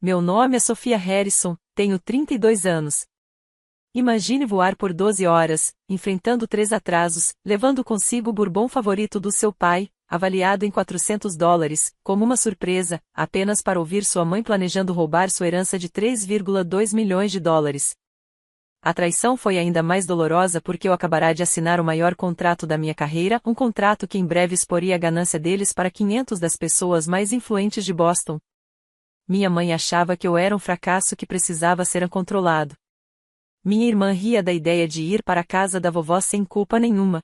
Meu nome é Sophia Harrison, tenho 32 anos. Imagine voar por 12 horas, enfrentando 3 atrasos, levando consigo o bourbon favorito do seu pai, avaliado em $400, como uma surpresa, apenas para ouvir sua mãe planejando roubar sua herança de 3,2 milhões de dólares. A traição foi ainda mais dolorosa porque eu acabará de assinar o maior contrato da minha carreira, um contrato que em breve exporia a ganância deles para 500 das pessoas mais influentes de Boston. Minha mãe achava que eu era um fracasso que precisava ser controlado. Minha irmã ria da ideia de ir para a casa da vovó sem culpa nenhuma.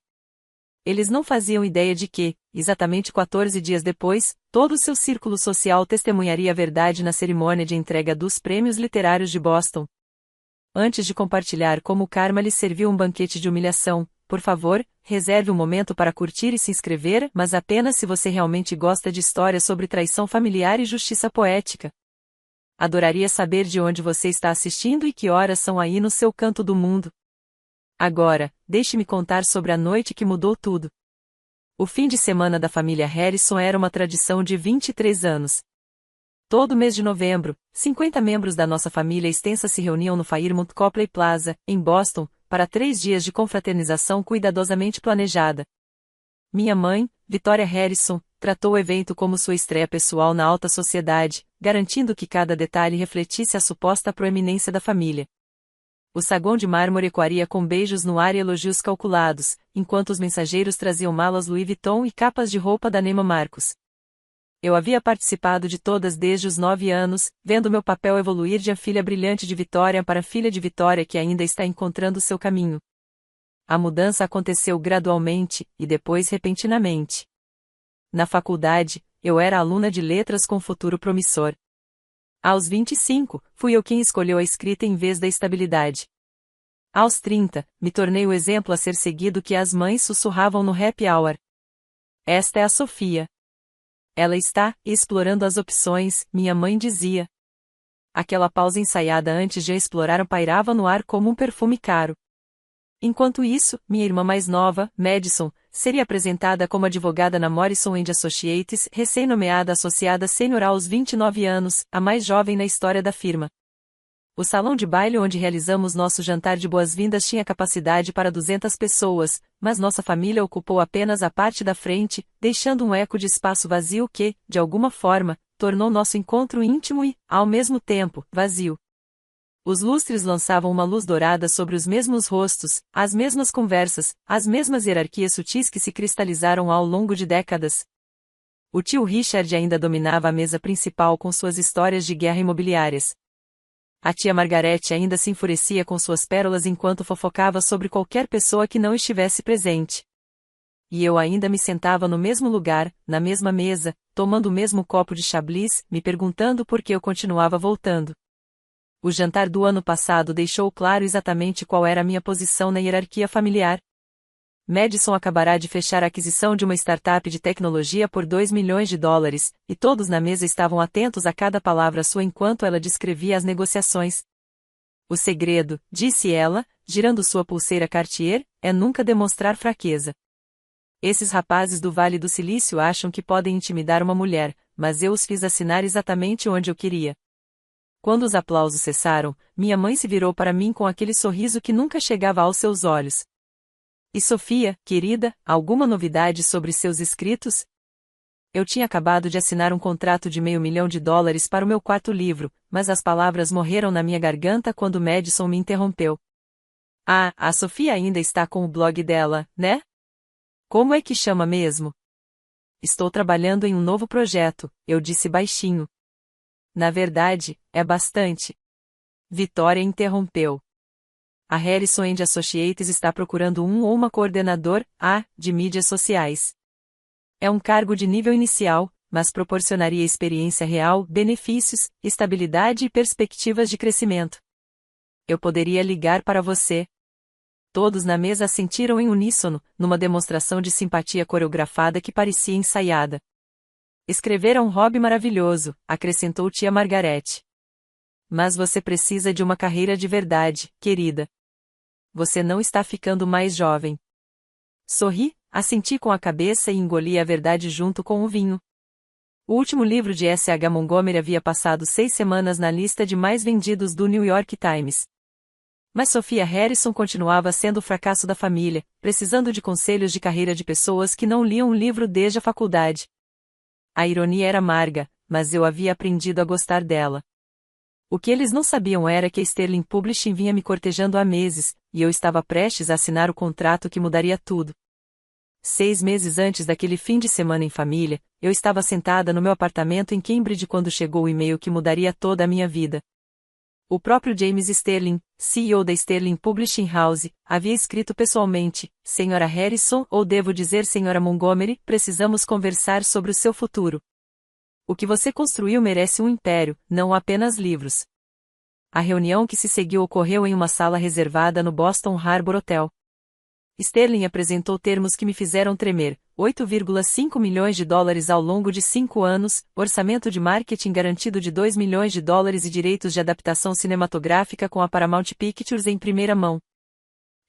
Eles não faziam ideia de que, exatamente 14 dias depois, todo o seu círculo social testemunharia a verdade na cerimônia de entrega dos prêmios literários de Boston. Antes de compartilhar como o karma lhe serviu um banquete de humilhação, por favor, reserve um momento para curtir e se inscrever, mas apenas se você realmente gosta de histórias sobre traição familiar e justiça poética. Adoraria saber de onde você está assistindo e que horas são aí no seu canto do mundo. Agora, deixe-me contar sobre a noite que mudou tudo. O fim de semana da família Harrison era uma tradição de 23 anos. Todo mês de novembro, 50 membros da nossa família extensa se reuniam no Fairmont Copley Plaza, em Boston, para 3 dias de confraternização cuidadosamente planejada. Minha mãe, Victoria Harrison, tratou o evento como sua estreia pessoal na alta sociedade, garantindo que cada detalhe refletisse a suposta proeminência da família. O saguão de mármore ecoaria com beijos no ar e elogios calculados, enquanto os mensageiros traziam malas Louis Vuitton e capas de roupa da Neiman Marcus. Eu havia participado de todas desde os 9 anos, vendo meu papel evoluir de a filha brilhante de Victoria para a filha de Victoria que ainda está encontrando seu caminho. A mudança aconteceu gradualmente, e depois repentinamente. Na faculdade, eu era aluna de letras com futuro promissor. Aos 25, fui eu quem escolheu a escrita em vez da estabilidade. Aos 30, me tornei o exemplo a ser seguido que as mães sussurravam no happy hour. Esta é a Sophia. Ela está explorando as opções, minha mãe dizia. Aquela pausa ensaiada antes de a explorar pairava no ar como um perfume caro. Enquanto isso, minha irmã mais nova, Madison, seria apresentada como advogada na Morrison & Associates, recém-nomeada associada sênior aos 29 anos, a mais jovem na história da firma. O salão de baile onde realizamos nosso jantar de boas-vindas tinha capacidade para 200 pessoas, mas nossa família ocupou apenas a parte da frente, deixando um eco de espaço vazio que, de alguma forma, tornou nosso encontro íntimo e, ao mesmo tempo, vazio. Os lustres lançavam uma luz dourada sobre os mesmos rostos, as mesmas conversas, as mesmas hierarquias sutis que se cristalizaram ao longo de décadas. O tio Richard ainda dominava a mesa principal com suas histórias de guerra imobiliárias. A tia Margaret ainda se enfurecia com suas pérolas enquanto fofocava sobre qualquer pessoa que não estivesse presente. E eu ainda me sentava no mesmo lugar, na mesma mesa, tomando o mesmo copo de chablis, me perguntando por que eu continuava voltando. O jantar do ano passado deixou claro exatamente qual era a minha posição na hierarquia familiar. Madison acabará de fechar a aquisição de uma startup de tecnologia por $2 milhões, e todos na mesa estavam atentos a cada palavra sua enquanto ela descrevia as negociações. O segredo, disse ela, girando sua pulseira Cartier, é nunca demonstrar fraqueza. Esses rapazes do Vale do Silício acham que podem intimidar uma mulher, mas eu os fiz assinar exatamente onde eu queria. Quando os aplausos cessaram, minha mãe se virou para mim com aquele sorriso que nunca chegava aos seus olhos. E Sophia, querida, alguma novidade sobre seus escritos? Eu tinha acabado de assinar um contrato de $500 mil para o meu quarto livro, mas as palavras morreram na minha garganta quando Madison me interrompeu. Ah, a Sophia ainda está com o blog dela, né? Como é que chama mesmo? Estou trabalhando em um novo projeto, eu disse baixinho. Na verdade, é bastante. Victoria interrompeu. A Harrison & Associates está procurando um ou uma coordenador, de mídias sociais. É um cargo de nível inicial, mas proporcionaria experiência real, benefícios, estabilidade e perspectivas de crescimento. Eu poderia ligar para você. Todos na mesa assentiram em uníssono, numa demonstração de simpatia coreografada que parecia ensaiada. Escrever é um hobby maravilhoso, acrescentou tia Margaret. Mas você precisa de uma carreira de verdade, querida. Você não está ficando mais jovem. Sorri, assenti com a cabeça e engoli a verdade junto com o vinho. O último livro de S. H. Montgomery havia passado 6 semanas na lista de mais vendidos do New York Times. Mas Sophia Harrison continuava sendo o fracasso da família, precisando de conselhos de carreira de pessoas que não liam um livro desde a faculdade. A ironia era amarga, mas eu havia aprendido a gostar dela. O que eles não sabiam era que a Sterling Publishing vinha me cortejando há meses, e eu estava prestes a assinar o contrato que mudaria tudo. 6 meses antes daquele fim de semana em família, eu estava sentada no meu apartamento em Cambridge quando chegou o e-mail que mudaria toda a minha vida. O próprio James Sterling, CEO da Sterling Publishing House, havia escrito pessoalmente: Senhora Harrison, ou devo dizer Senhora Montgomery, precisamos conversar sobre o seu futuro. O que você construiu merece um império, não apenas livros. A reunião que se seguiu ocorreu em uma sala reservada no Boston Harbor Hotel. Sterling apresentou termos que me fizeram tremer: 8,5 milhões de dólares ao longo de 5 anos, orçamento de marketing garantido de 2 milhões de dólares e direitos de adaptação cinematográfica com a Paramount Pictures em primeira mão.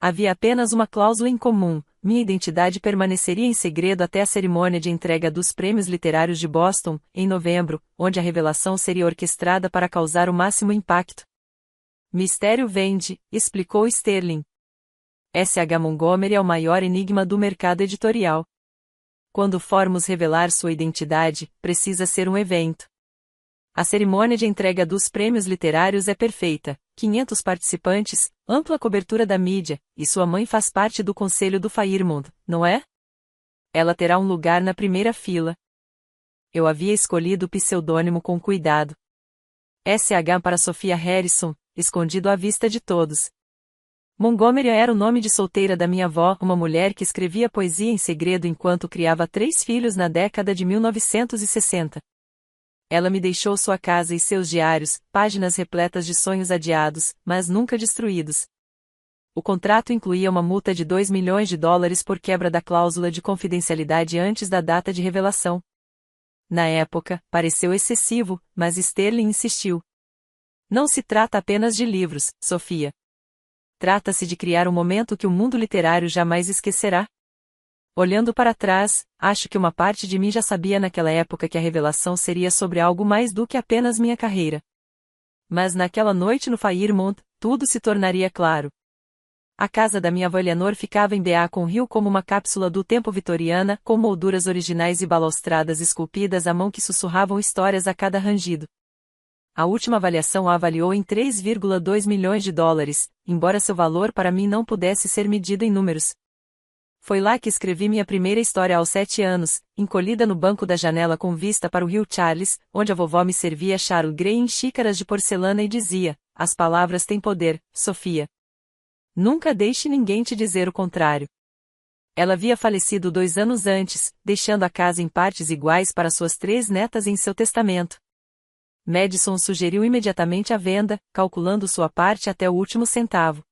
Havia apenas uma cláusula em comum: minha identidade permaneceria em segredo até a cerimônia de entrega dos Prêmios Literários de Boston, em novembro, onde a revelação seria orquestrada para causar o máximo impacto. Mistério vende, explicou Sterling. S. H. Montgomery é o maior enigma do mercado editorial. Quando formos revelar sua identidade, precisa ser um evento. A cerimônia de entrega dos prêmios literários é perfeita: 500 participantes, ampla cobertura da mídia, e sua mãe faz parte do conselho do Fairmont, não é? Ela terá um lugar na primeira fila. Eu havia escolhido o pseudônimo com cuidado. S.H. para Sophia Harrison, escondido à vista de todos. Montgomery era o nome de solteira da minha avó, uma mulher que escrevia poesia em segredo enquanto criava 3 filhos na década de 1960. Ela me deixou sua casa e seus diários, páginas repletas de sonhos adiados, mas nunca destruídos. O contrato incluía uma multa de 2 milhões de dólares por quebra da cláusula de confidencialidade antes da data de revelação. Na época, pareceu excessivo, mas Sterling insistiu. Não se trata apenas de livros, Sophia. Trata-se de criar um momento que o mundo literário jamais esquecerá. Olhando para trás, acho que uma parte de mim já sabia naquela época que a revelação seria sobre algo mais do que apenas minha carreira. Mas naquela noite no Fairmont, tudo se tornaria claro. A casa da minha avó Eleanor ficava em Beacon Hill como uma cápsula do tempo vitoriana, com molduras originais e balaustradas esculpidas à mão que sussurravam histórias a cada rangido. A última avaliação a avaliou em 3,2 milhões de dólares, embora seu valor para mim não pudesse ser medido em números. Foi lá que escrevi minha primeira história aos 7 anos, encolhida no banco da janela com vista para o rio Charles, onde a vovó me servia Charles Grey em xícaras de porcelana e dizia: as palavras têm poder, Sophia. Nunca deixe ninguém te dizer o contrário. Ela havia falecido 2 anos antes, deixando a casa em partes iguais para suas 3 netas em seu testamento. Madison sugeriu imediatamente a venda, calculando sua parte até o último centavo.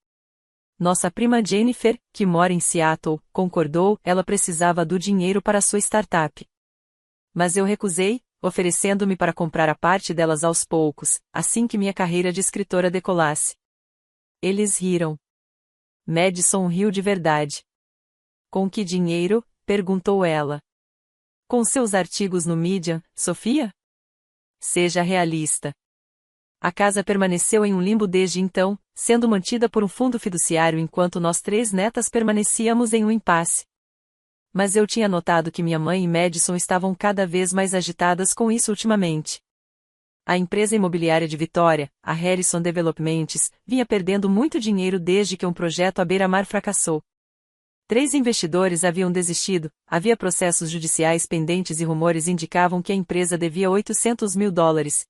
Nossa prima Jennifer, que mora em Seattle, concordou, ela precisava do dinheiro para sua startup. Mas eu recusei, oferecendo-me para comprar a parte delas aos poucos, assim que minha carreira de escritora decolasse. Eles riram. Madison riu de verdade. Com que dinheiro? Perguntou ela. Com seus artigos no Medium, Sophia? Seja realista. A casa permaneceu em um limbo desde então, sendo mantida por um fundo fiduciário enquanto nós 3 netas permanecíamos em um impasse. Mas eu tinha notado que minha mãe e Madison estavam cada vez mais agitadas com isso ultimamente. A empresa imobiliária de Vitória, a Harrison Developments, vinha perdendo muito dinheiro desde que um projeto à beira-mar fracassou. 3 investidores haviam desistido, havia processos judiciais pendentes e rumores indicavam que a empresa devia 800 mil dólares.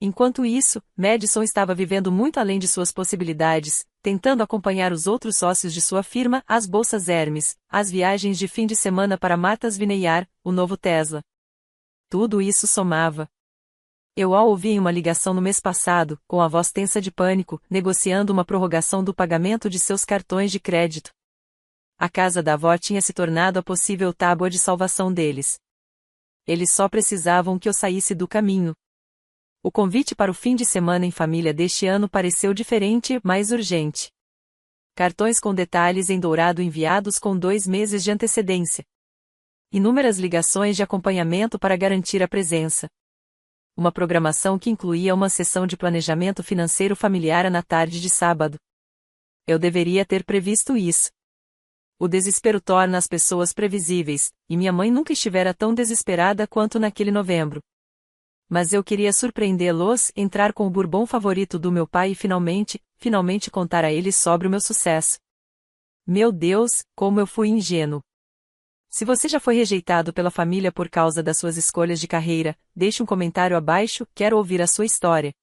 Enquanto isso, Madison estava vivendo muito além de suas possibilidades, tentando acompanhar os outros sócios de sua firma às bolsas Hermes, às viagens de fim de semana para Martha's Vineyard, o novo Tesla. Tudo isso somava. Eu a ouvi em uma ligação no mês passado, com a voz tensa de pânico, negociando uma prorrogação do pagamento de seus cartões de crédito. A casa da avó tinha se tornado a possível tábua de salvação deles. Eles só precisavam que eu saísse do caminho. O convite para o fim de semana em família deste ano pareceu diferente, mais urgente. Cartões com detalhes em dourado enviados com 2 meses de antecedência. inúmeras ligações de acompanhamento para garantir a presença. Uma programação que incluía uma sessão de planejamento financeiro familiar na tarde de sábado. Eu deveria ter previsto isso. O desespero torna as pessoas previsíveis, e minha mãe nunca estivera tão desesperada quanto naquele novembro. Mas eu queria surpreendê-los, entrar com o bourbon favorito do meu pai e finalmente contar a eles sobre o meu sucesso. Meu Deus, como eu fui ingênuo. Se você já foi rejeitado pela família por causa das suas escolhas de carreira, deixe um comentário abaixo, quero ouvir a sua história.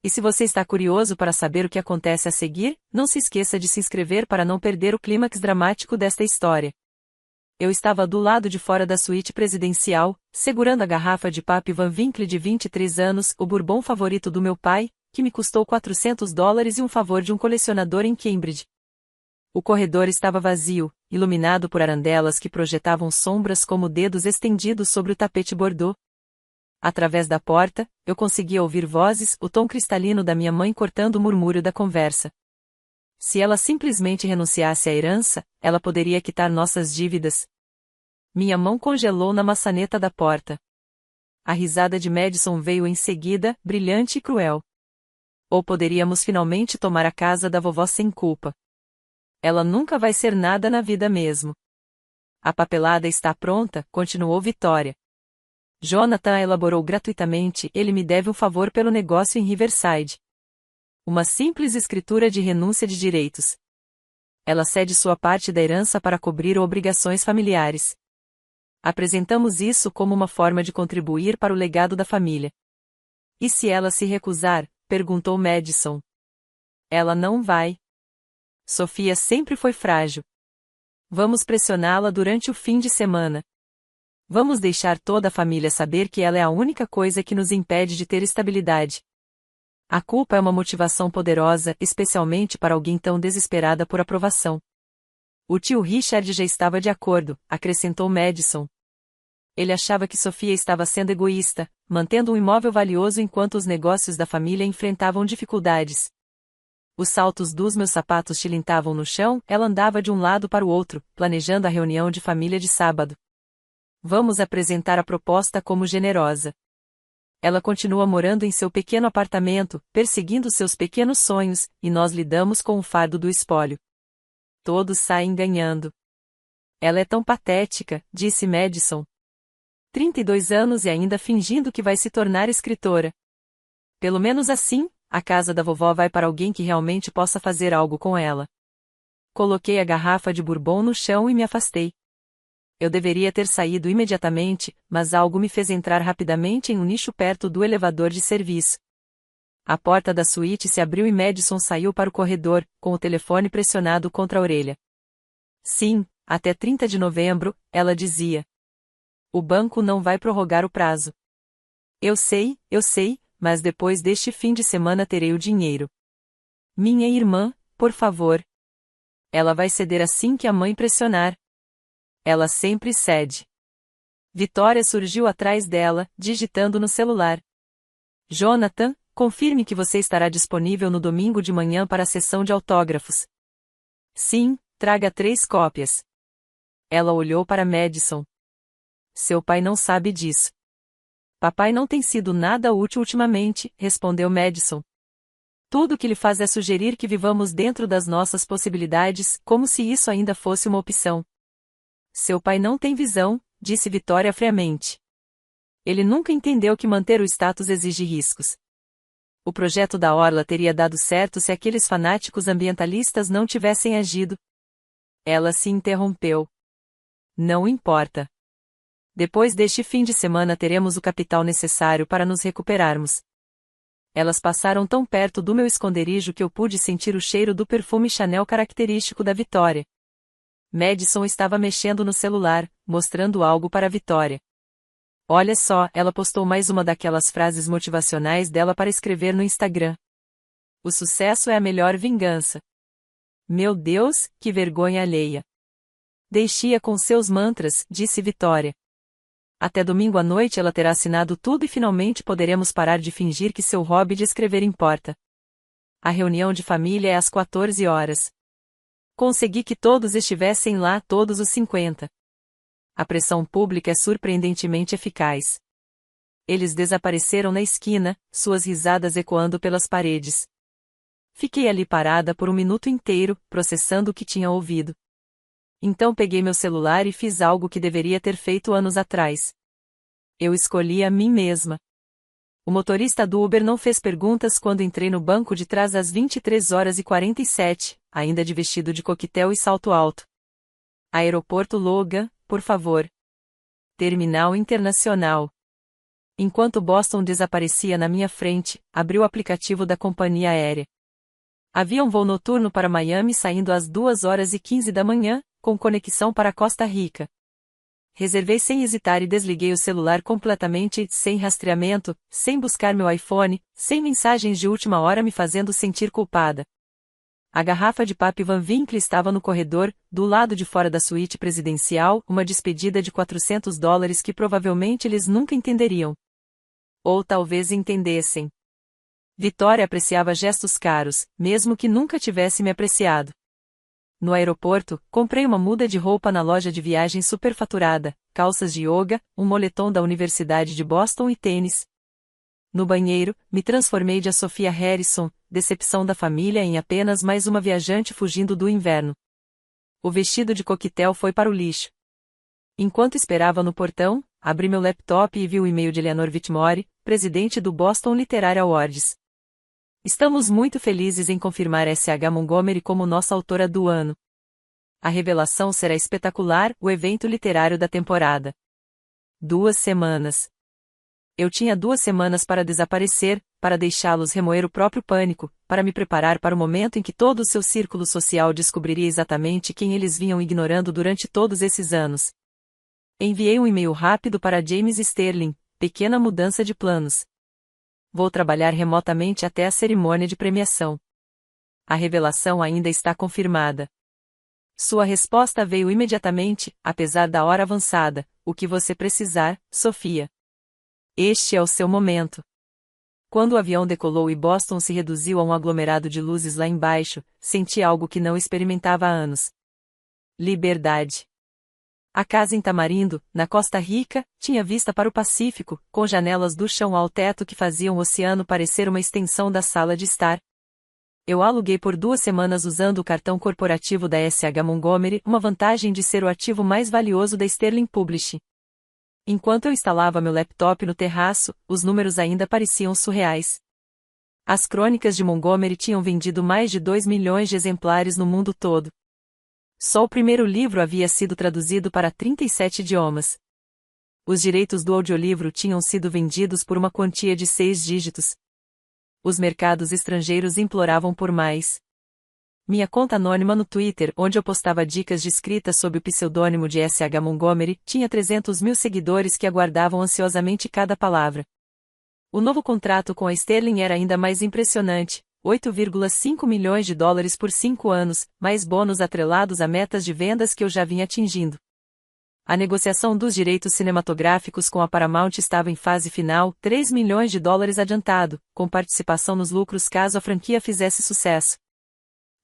E se você está curioso para saber o que acontece a seguir, não se esqueça de se inscrever para não perder o clímax dramático desta história. Eu estava do lado de fora da suíte presidencial, segurando a garrafa de Papi Van Winkle de 23 anos, o bourbon favorito do meu pai, que me custou $400 e um favor de um colecionador em Cambridge. O corredor estava vazio, iluminado por arandelas que projetavam sombras como dedos estendidos sobre o tapete bordô. Através da porta, eu conseguia ouvir vozes, o tom cristalino da minha mãe cortando o murmúrio da conversa. Se ela simplesmente renunciasse à herança, ela poderia quitar nossas dívidas. Minha mão congelou na maçaneta da porta. A risada de Madison veio em seguida, brilhante e cruel. Ou poderíamos finalmente tomar a casa da vovó sem culpa. Ela nunca vai ser nada na vida mesmo. A papelada está pronta, continuou Vitória. Jonathan elaborou gratuitamente, ele me deve um favor pelo negócio em Riverside. Uma simples escritura de renúncia de direitos. Ela cede sua parte da herança para cobrir obrigações familiares. Apresentamos isso como uma forma de contribuir para o legado da família. E se ela se recusar? Perguntou Madison. Ela não vai. Sofia sempre foi frágil. Vamos pressioná-la durante o fim de semana. Vamos deixar toda a família saber que ela é a única coisa que nos impede de ter estabilidade. A culpa é uma motivação poderosa, especialmente para alguém tão desesperada por aprovação. O tio Richard já estava de acordo, acrescentou Madison. Ele achava que Sofia estava sendo egoísta, mantendo um imóvel valioso enquanto os negócios da família enfrentavam dificuldades. Os saltos dos meus sapatos tilintavam no chão, ela andava de um lado para o outro, planejando a reunião de família de sábado. Vamos apresentar a proposta como generosa. Ela continua morando em seu pequeno apartamento, perseguindo seus pequenos sonhos, e nós lidamos com o fardo do espólio. Todos saem ganhando. Ela é tão patética, disse Madison. 32 anos e ainda fingindo que vai se tornar escritora. Pelo menos assim, a casa da vovó vai para alguém que realmente possa fazer algo com ela. Coloquei a garrafa de bourbon no chão e me afastei. Eu deveria ter saído imediatamente, mas algo me fez entrar rapidamente em um nicho perto do elevador de serviço. A porta da suíte se abriu e Madison saiu para o corredor, com o telefone pressionado contra a orelha. Sim, até 30 de novembro, ela dizia. O banco não vai prorrogar o prazo. Eu sei, mas depois deste fim de semana terei o dinheiro. Minha irmã, por favor. Ela vai ceder assim que a mãe pressionar. Ela sempre cede. Vitória surgiu atrás dela, digitando no celular. Jonathan, confirme que você estará disponível no domingo de manhã para a sessão de autógrafos. Sim, traga 3 cópias. Ela olhou para Madison. Seu pai não sabe disso. Papai não tem sido nada útil ultimamente, respondeu Madison. Tudo o que ele faz é sugerir que vivamos dentro das nossas possibilidades, como se isso ainda fosse uma opção. Seu pai não tem visão, disse Vitória friamente. Ele nunca entendeu que manter o status exige riscos. O projeto da Orla teria dado certo se aqueles fanáticos ambientalistas não tivessem agido. Ela se interrompeu. Não importa. Depois deste fim de semana teremos o capital necessário para nos recuperarmos. Elas passaram tão perto do meu esconderijo que eu pude sentir o cheiro do perfume Chanel característico da Vitória. Madison estava mexendo no celular, mostrando algo para Vitória. Olha só, ela postou mais uma daquelas frases motivacionais dela para escrever no Instagram. O sucesso é a melhor vingança. Meu Deus, que vergonha alheia. Deixe-a com seus mantras, disse Vitória. Até domingo à noite ela terá assinado tudo e finalmente poderemos parar de fingir que seu hobby de escrever importa. A reunião de família é às 14 horas. Consegui que todos estivessem lá, todos os 50. A pressão pública é surpreendentemente eficaz. Eles desapareceram na esquina, suas risadas ecoando pelas paredes. Fiquei ali parada por um minuto inteiro, processando o que tinha ouvido. Então peguei meu celular e fiz algo que deveria ter feito anos atrás. Eu escolhi a mim mesma. O motorista do Uber não fez perguntas quando entrei no banco de trás às 23h47, ainda de vestido de coquetel e salto alto. Aeroporto Logan, por favor. Terminal Internacional. Enquanto Boston desaparecia na minha frente, abri o aplicativo da companhia aérea. Havia um voo noturno para Miami saindo às 2h15 da manhã, com conexão para Costa Rica. Reservei sem hesitar e desliguei o celular completamente, sem rastreamento, sem buscar meu iPhone, sem mensagens de última hora me fazendo sentir culpada. A garrafa de Papi Van Winkle estava no corredor, do lado de fora da suíte presidencial, uma despedida de $400 que provavelmente eles nunca entenderiam. Ou talvez entendessem. Vitória apreciava gestos caros, mesmo que nunca tivesse me apreciado. No aeroporto, comprei uma muda de roupa na loja de viagem superfaturada, calças de yoga, um moletom da Universidade de Boston e tênis. No banheiro, me transformei de Sophia Harrison, decepção da família, em apenas mais uma viajante fugindo do inverno. O vestido de coquetel foi para o lixo. Enquanto esperava no portão, abri meu laptop e vi o e-mail de Eleanor Whitmore, presidente do Boston Literary Awards. Estamos muito felizes em confirmar S.H. Montgomery como nossa autora do ano. A revelação será espetacular, o evento literário da temporada. 2 semanas. Eu tinha 2 semanas para desaparecer, para deixá-los remoer o próprio pânico, para me preparar para o momento em que todo o seu círculo social descobriria exatamente quem eles vinham ignorando durante todos esses anos. Enviei um e-mail rápido para James Sterling, pequena mudança de planos. Vou trabalhar remotamente até a cerimônia de premiação. A revelação ainda está confirmada. Sua resposta veio imediatamente, apesar da hora avançada. O que você precisar, Sofia. Este é o seu momento. Quando o avião decolou e Boston se reduziu a um aglomerado de luzes lá embaixo, senti algo que não experimentava há anos. Liberdade. A casa em Tamarindo, na Costa Rica, tinha vista para o Pacífico, com janelas do chão ao teto que faziam o oceano parecer uma extensão da sala de estar. Eu aluguei por 2 semanas usando o cartão corporativo da S.H. Montgomery, uma vantagem de ser o ativo mais valioso da Sterling Publishing. Enquanto eu instalava meu laptop no terraço, os números ainda pareciam surreais. As crônicas de Montgomery tinham vendido mais de 2 milhões de exemplares no mundo todo. Só o primeiro livro havia sido traduzido para 37 idiomas. Os direitos do audiolivro tinham sido vendidos por uma quantia de 6 dígitos. Os mercados estrangeiros imploravam por mais. Minha conta anônima no Twitter, onde eu postava dicas de escrita sob o pseudônimo de S.H. Montgomery, tinha 300 mil seguidores que aguardavam ansiosamente cada palavra. O novo contrato com a Sterling era ainda mais impressionante. $8,5 milhões por 5 anos, mais bônus atrelados a metas de vendas que eu já vinha atingindo. A negociação dos direitos cinematográficos com a Paramount estava em fase final, $3 milhões adiantado, com participação nos lucros caso a franquia fizesse sucesso.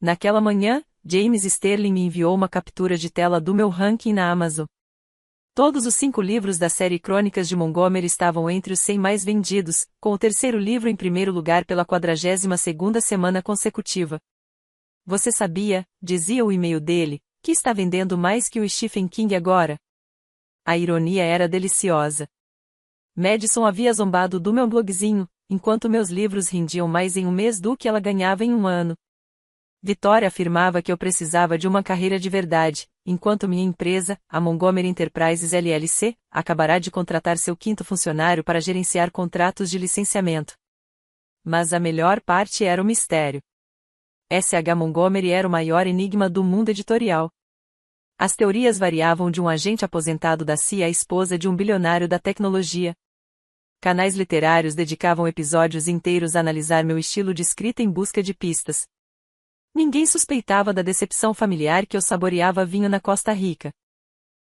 Naquela manhã, James Sterling me enviou uma captura de tela do meu ranking na Amazon. Todos os 5 livros da série Crônicas de Montgomery estavam entre os 100 mais vendidos, com o terceiro livro em primeiro lugar pela 42ª semana consecutiva. Você sabia, dizia o e-mail dele, que está vendendo mais que o Stephen King agora? A ironia era deliciosa. Madison havia zombado do meu blogzinho, enquanto meus livros rendiam mais em um mês do que ela ganhava em um ano. Vitória afirmava que eu precisava de uma carreira de verdade, enquanto minha empresa, a Montgomery Enterprises LLC, acabará de contratar seu 5º funcionário para gerenciar contratos de licenciamento. Mas a melhor parte era o mistério. S.H. Montgomery era o maior enigma do mundo editorial. As teorias variavam de um agente aposentado da CIA à esposa de um bilionário da tecnologia. Canais literários dedicavam episódios inteiros a analisar meu estilo de escrita em busca de pistas. Ninguém suspeitava da decepção familiar que eu saboreava vinho na Costa Rica.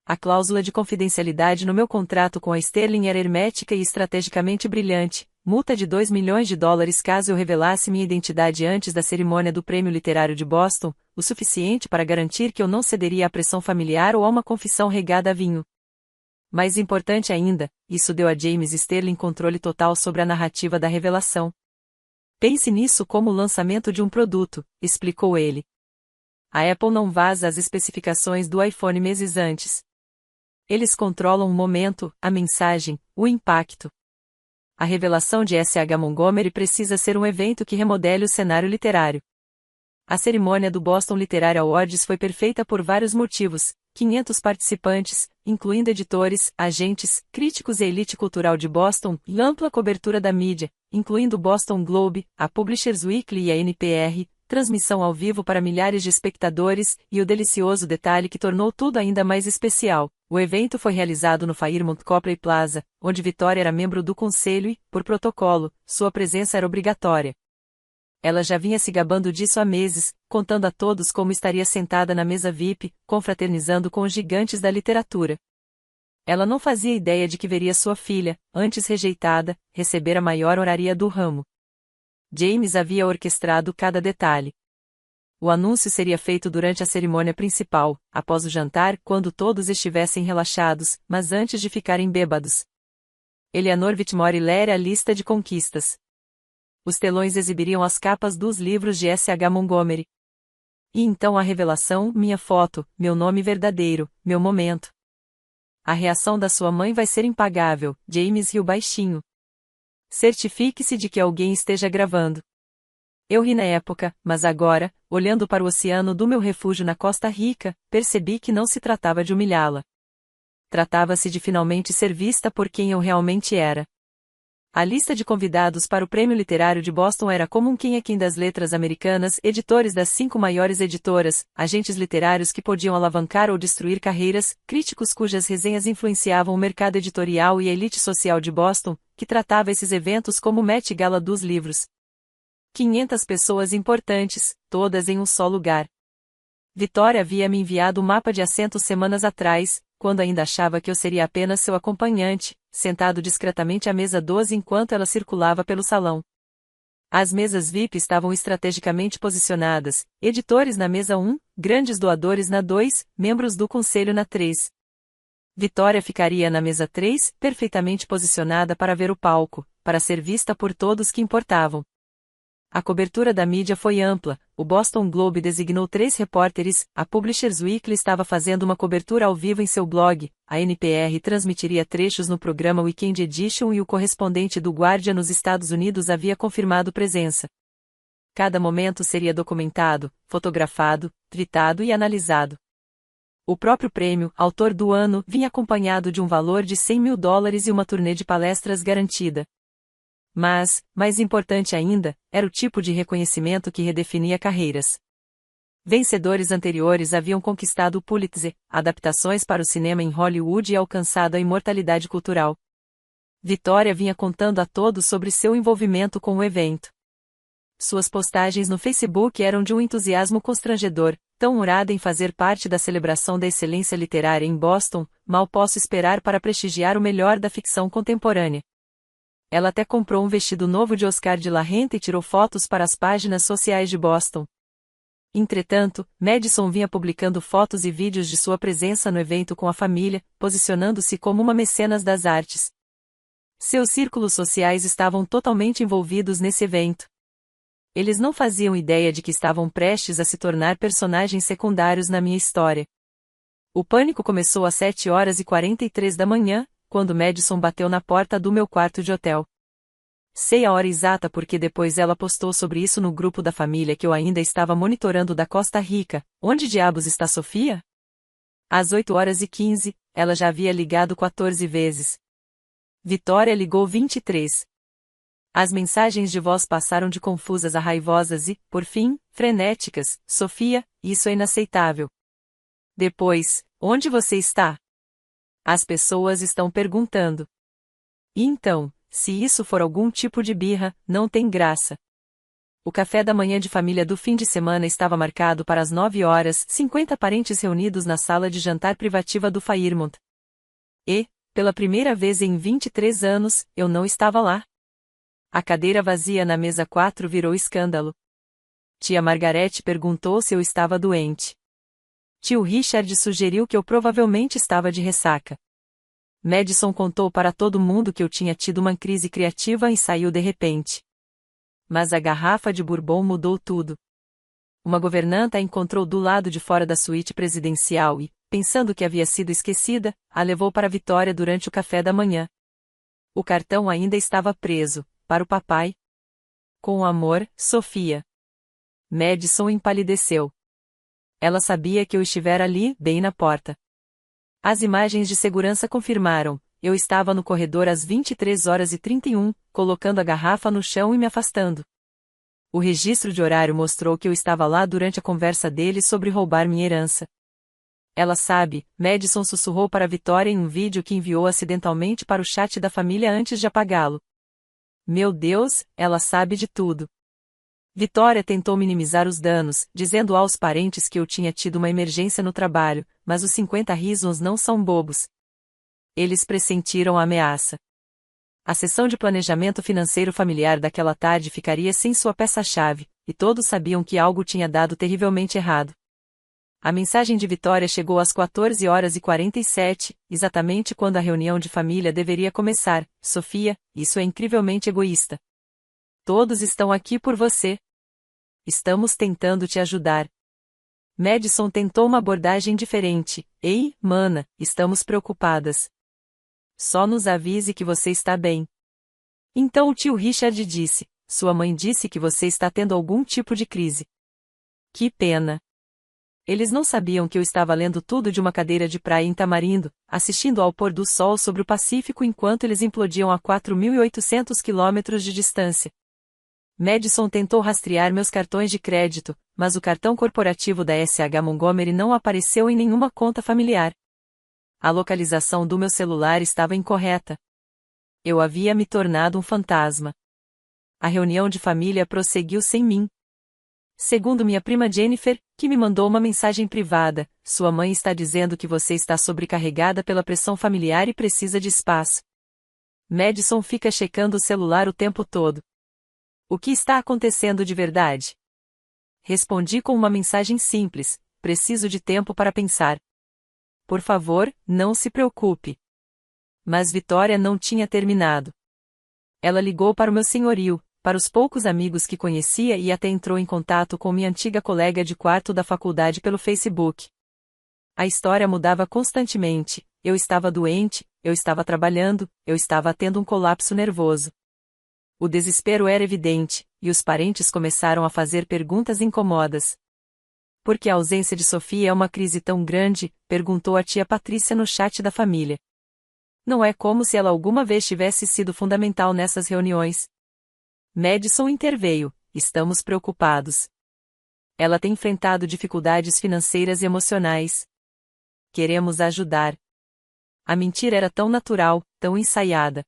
A cláusula de confidencialidade no meu contrato com a Sterling era hermética e estrategicamente brilhante, multa de $2 milhões caso eu revelasse minha identidade antes da cerimônia do Prêmio Literário de Boston, o suficiente para garantir que eu não cederia à pressão familiar ou a uma confissão regada a vinho. Mais importante ainda, isso deu a James Sterling controle total sobre a narrativa da revelação. Pense nisso como o lançamento de um produto, explicou ele. A Apple não vaza as especificações do iPhone meses antes. Eles controlam o momento, a mensagem, o impacto. A revelação de S.H. Montgomery precisa ser um evento que remodele o cenário literário. A cerimônia do Boston Literary Awards foi perfeita por vários motivos: 500 participantes, incluindo editores, agentes, críticos e elite cultural de Boston, e ampla cobertura da mídia, incluindo o Boston Globe, a Publishers Weekly e a NPR, transmissão ao vivo para milhares de espectadores, e o delicioso detalhe que tornou tudo ainda mais especial: o evento foi realizado no Fairmont Copley Plaza, onde Victoria era membro do conselho e, por protocolo, sua presença era obrigatória. Ela já vinha se gabando disso há meses, contando a todos como estaria sentada na mesa VIP, confraternizando com os gigantes da literatura. Ela não fazia ideia de que veria sua filha, antes rejeitada, receber a maior honraria do ramo. James havia orquestrado cada detalhe. O anúncio seria feito durante a cerimônia principal, após o jantar, quando todos estivessem relaxados, mas antes de ficarem bêbados. Eleanor Whitmore lera a lista de conquistas. Os telões exibiriam as capas dos livros de S.H. Montgomery. E então a revelação: minha foto, meu nome verdadeiro, meu momento. A reação da sua mãe vai ser impagável. James riu baixinho. Certifique-se de que alguém esteja gravando. Eu ri na época, mas agora, olhando para o oceano do meu refúgio na Costa Rica, percebi que não se tratava de humilhá-la. Tratava-se de finalmente ser vista por quem eu realmente era. A lista de convidados para o Prêmio Literário de Boston era como um quem é quem das letras americanas, editores das 5 maiores editoras, agentes literários que podiam alavancar ou destruir carreiras, críticos cujas resenhas influenciavam o mercado editorial e a elite social de Boston, que tratava esses eventos como o Met Gala dos livros. 500 pessoas importantes, todas em um só lugar. Victoria havia me enviado o mapa de assentos semanas atrás, quando ainda achava que eu seria apenas seu acompanhante, sentado discretamente à mesa 12 enquanto ela circulava pelo salão. As mesas VIP estavam estrategicamente posicionadas, editores na mesa 1, grandes doadores na 2, membros do conselho na 3. Victoria ficaria na mesa 3, perfeitamente posicionada para ver o palco, para ser vista por todos que importavam. A cobertura da mídia foi ampla, o Boston Globe designou 3 repórteres, a Publishers Weekly estava fazendo uma cobertura ao vivo em seu blog, a NPR transmitiria trechos no programa Weekend Edition e o correspondente do Guardian nos Estados Unidos havia confirmado presença. Cada momento seria documentado, fotografado, tweetado e analisado. O próprio prêmio, autor do ano, vinha acompanhado de um valor de $100.000 e uma turnê de palestras garantida. Mas, mais importante ainda, era o tipo de reconhecimento que redefinia carreiras. Vencedores anteriores haviam conquistado o Pulitzer, adaptações para o cinema em Hollywood e alcançado a imortalidade cultural. Victoria vinha contando a todos sobre seu envolvimento com o evento. Suas postagens no Facebook eram de um entusiasmo constrangedor, tão honrada em fazer parte da celebração da excelência literária em Boston, mal posso esperar para prestigiar o melhor da ficção contemporânea. Ela até comprou um vestido novo de Oscar de la Renta e tirou fotos para as páginas sociais de Boston. Entretanto, Madison vinha publicando fotos e vídeos de sua presença no evento com a família, posicionando-se como uma mecenas das artes. Seus círculos sociais estavam totalmente envolvidos nesse evento. Eles não faziam ideia de que estavam prestes a se tornar personagens secundários na minha história. O pânico começou às 7h43 da manhã, quando Madison bateu na porta do meu quarto de hotel. Sei a hora exata porque depois ela postou sobre isso no grupo da família que eu ainda estava monitorando da Costa Rica. Onde diabos está Sofia? Às 8h15, ela já havia ligado 14 vezes. Victoria ligou 23. As mensagens de voz passaram de confusas a raivosas e, por fim, frenéticas. Sofia, isso é inaceitável. Depois, onde você está? As pessoas estão perguntando. E então, se isso for algum tipo de birra, não tem graça. O café da manhã de família do fim de semana estava marcado para as 9h, 50 parentes reunidos na sala de jantar privativa do Fairmont. E, pela primeira vez em 23 anos, eu não estava lá. A cadeira vazia na mesa 4 virou escândalo. Tia Margarete perguntou se eu estava doente. Tio Richard sugeriu que eu provavelmente estava de ressaca. Madison contou para todo mundo que eu tinha tido uma crise criativa e saiu de repente. Mas a garrafa de bourbon mudou tudo. Uma governanta a encontrou do lado de fora da suíte presidencial e, pensando que havia sido esquecida, a levou para Vitória durante o café da manhã. O cartão ainda estava preso, para o papai. Com amor, Sofia. Madison empalideceu. Ela sabia que eu estivera ali, bem na porta. As imagens de segurança confirmaram, eu estava no corredor às 23h31, colocando a garrafa no chão e me afastando. O registro de horário mostrou que eu estava lá durante a conversa deles sobre roubar minha herança. Ela sabe, Madison sussurrou para Vitória em um vídeo que enviou acidentalmente para o chat da família antes de apagá-lo. Meu Deus, ela sabe de tudo. Vitória tentou minimizar os danos, dizendo aos parentes que eu tinha tido uma emergência no trabalho, mas os 50 Reasons não são bobos. Eles pressentiram a ameaça. A sessão de planejamento financeiro familiar daquela tarde ficaria sem sua peça-chave, e todos sabiam que algo tinha dado terrivelmente errado. A mensagem de Vitória chegou às 14h47, exatamente quando a reunião de família deveria começar. Sofia, isso é incrivelmente egoísta. Todos estão aqui por você. Estamos tentando te ajudar. Madison tentou uma abordagem diferente. Ei, mana, estamos preocupadas. Só nos avise que você está bem. Então o tio Richard disse, sua mãe disse que você está tendo algum tipo de crise. Que pena. Eles não sabiam que eu estava lendo tudo de uma cadeira de praia em Tamarindo, assistindo ao pôr do sol sobre o Pacífico enquanto eles implodiam a 4.800 quilômetros de distância. Madison tentou rastrear meus cartões de crédito, mas o cartão corporativo da SH Montgomery não apareceu em nenhuma conta familiar. A localização do meu celular estava incorreta. Eu havia me tornado um fantasma. A reunião de família prosseguiu sem mim. Segundo minha prima Jennifer, que me mandou uma mensagem privada, sua mãe está dizendo que você está sobrecarregada pela pressão familiar e precisa de espaço. Madison fica checando o celular o tempo todo. O que está acontecendo de verdade? Respondi com uma mensagem simples, preciso de tempo para pensar. Por favor, não se preocupe. Mas Vitória não tinha terminado. Ela ligou para o meu senhorio, para os poucos amigos que conhecia e até entrou em contato com minha antiga colega de quarto da faculdade pelo Facebook. A história mudava constantemente, eu estava doente, eu estava trabalhando, eu estava tendo um colapso nervoso. O desespero era evidente, e os parentes começaram a fazer perguntas incômodas. Por que a ausência de Sofia é uma crise tão grande? Perguntou a tia Patrícia no chat da família. Não é como se ela alguma vez tivesse sido fundamental nessas reuniões. Madison interveio, estamos preocupados. Ela tem enfrentado dificuldades financeiras e emocionais. Queremos ajudar. A mentira era tão natural, tão ensaiada.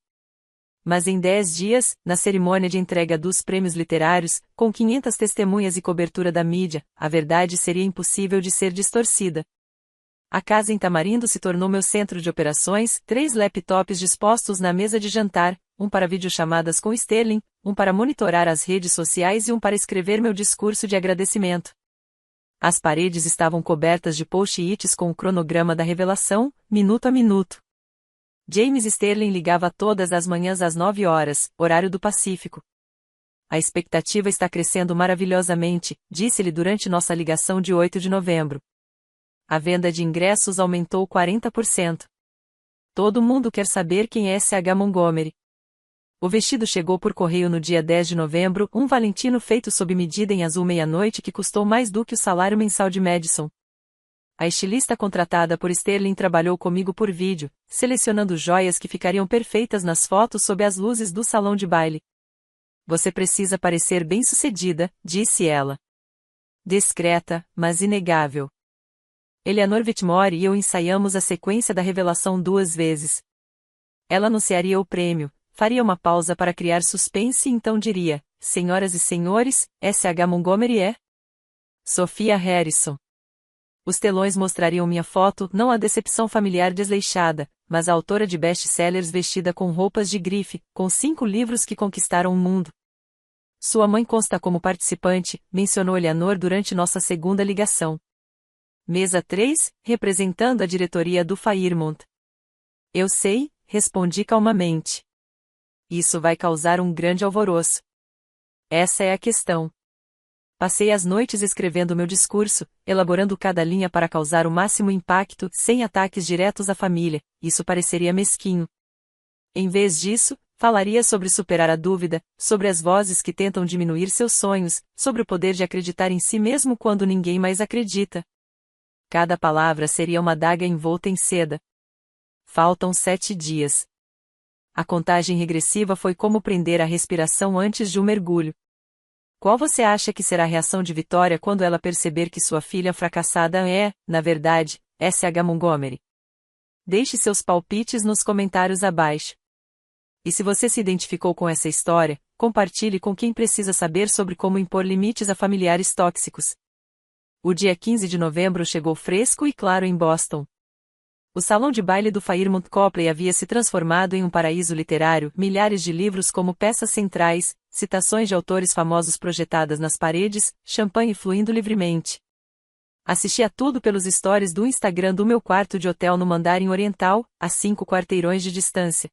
Mas em 10 dias, na cerimônia de entrega dos prêmios literários, com 500 testemunhas e cobertura da mídia, a verdade seria impossível de ser distorcida. A casa em Tamarindo se tornou meu centro de operações, 3 laptops dispostos na mesa de jantar, um para videochamadas com Sterling, um para monitorar as redes sociais e um para escrever meu discurso de agradecimento. As paredes estavam cobertas de post-its com o cronograma da revelação, minuto a minuto. James Sterling ligava todas as manhãs às 9 horas, horário do Pacífico. A expectativa está crescendo maravilhosamente, disse-lhe durante nossa ligação de 8 de novembro. A venda de ingressos aumentou 40%. Todo mundo quer saber quem é SH Montgomery. O vestido chegou por correio no dia 10 de novembro, um Valentino feito sob medida em azul meia-noite que custou mais do que o salário mensal de Madison. A estilista contratada por Sterling trabalhou comigo por vídeo, selecionando joias que ficariam perfeitas nas fotos sob as luzes do salão de baile. Você precisa parecer bem-sucedida, disse ela. Discreta, mas inegável. Eleanor Whitmore e eu ensaiamos a sequência da revelação 2 vezes. Ela anunciaria o prêmio, faria uma pausa para criar suspense e então diria, senhoras e senhores, SH Montgomery é Sofia Harrison. Os telões mostrariam minha foto, não a decepção familiar desleixada, mas a autora de best-sellers vestida com roupas de grife, com 5 livros que conquistaram o mundo. Sua mãe consta como participante, mencionou Eleanor durante nossa segunda ligação. Mesa 3, representando a diretoria do Fairmont. Eu sei, respondi calmamente. Isso vai causar um grande alvoroço. Essa é a questão. Passei as noites escrevendo meu discurso, elaborando cada linha para causar o máximo impacto, sem ataques diretos à família. Isso pareceria mesquinho. Em vez disso, falaria sobre superar a dúvida, sobre as vozes que tentam diminuir seus sonhos, sobre o poder de acreditar em si mesmo quando ninguém mais acredita. Cada palavra seria uma adaga envolta em seda. Faltam 7 dias. A contagem regressiva foi como prender a respiração antes de um mergulho. Qual você acha que será a reação de Vitória quando ela perceber que sua filha fracassada é, na verdade, S.H. Montgomery? Deixe seus palpites nos comentários abaixo. E se você se identificou com essa história, compartilhe com quem precisa saber sobre como impor limites a familiares tóxicos. O dia 15 de novembro chegou fresco e claro em Boston. O salão de baile do Fairmont Copley havia se transformado em um paraíso literário, milhares de livros como peças centrais, citações de autores famosos projetadas nas paredes, champanhe fluindo livremente. Assisti a tudo pelos stories do Instagram do meu quarto de hotel no Mandarim Oriental, a 5 quarteirões de distância.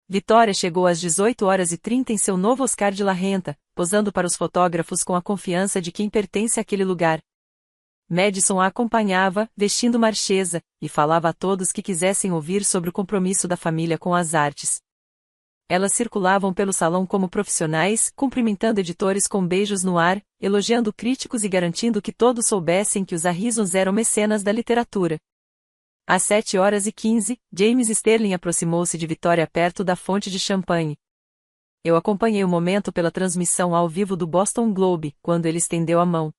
Vitória chegou às 18h30 em seu novo Oscar de la Renta, posando para os fotógrafos com a confiança de quem pertence àquele lugar. Madison a acompanhava, vestindo marchesa, e falava a todos que quisessem ouvir sobre o compromisso da família com as artes. Elas circulavam pelo salão como profissionais, cumprimentando editores com beijos no ar, elogiando críticos e garantindo que todos soubessem que os Harrisons eram mecenas da literatura. Às 7h15, James Sterling aproximou-se de Vitória perto da fonte de champanhe. Eu acompanhei o momento pela transmissão ao vivo do Boston Globe, quando ele estendeu a mão.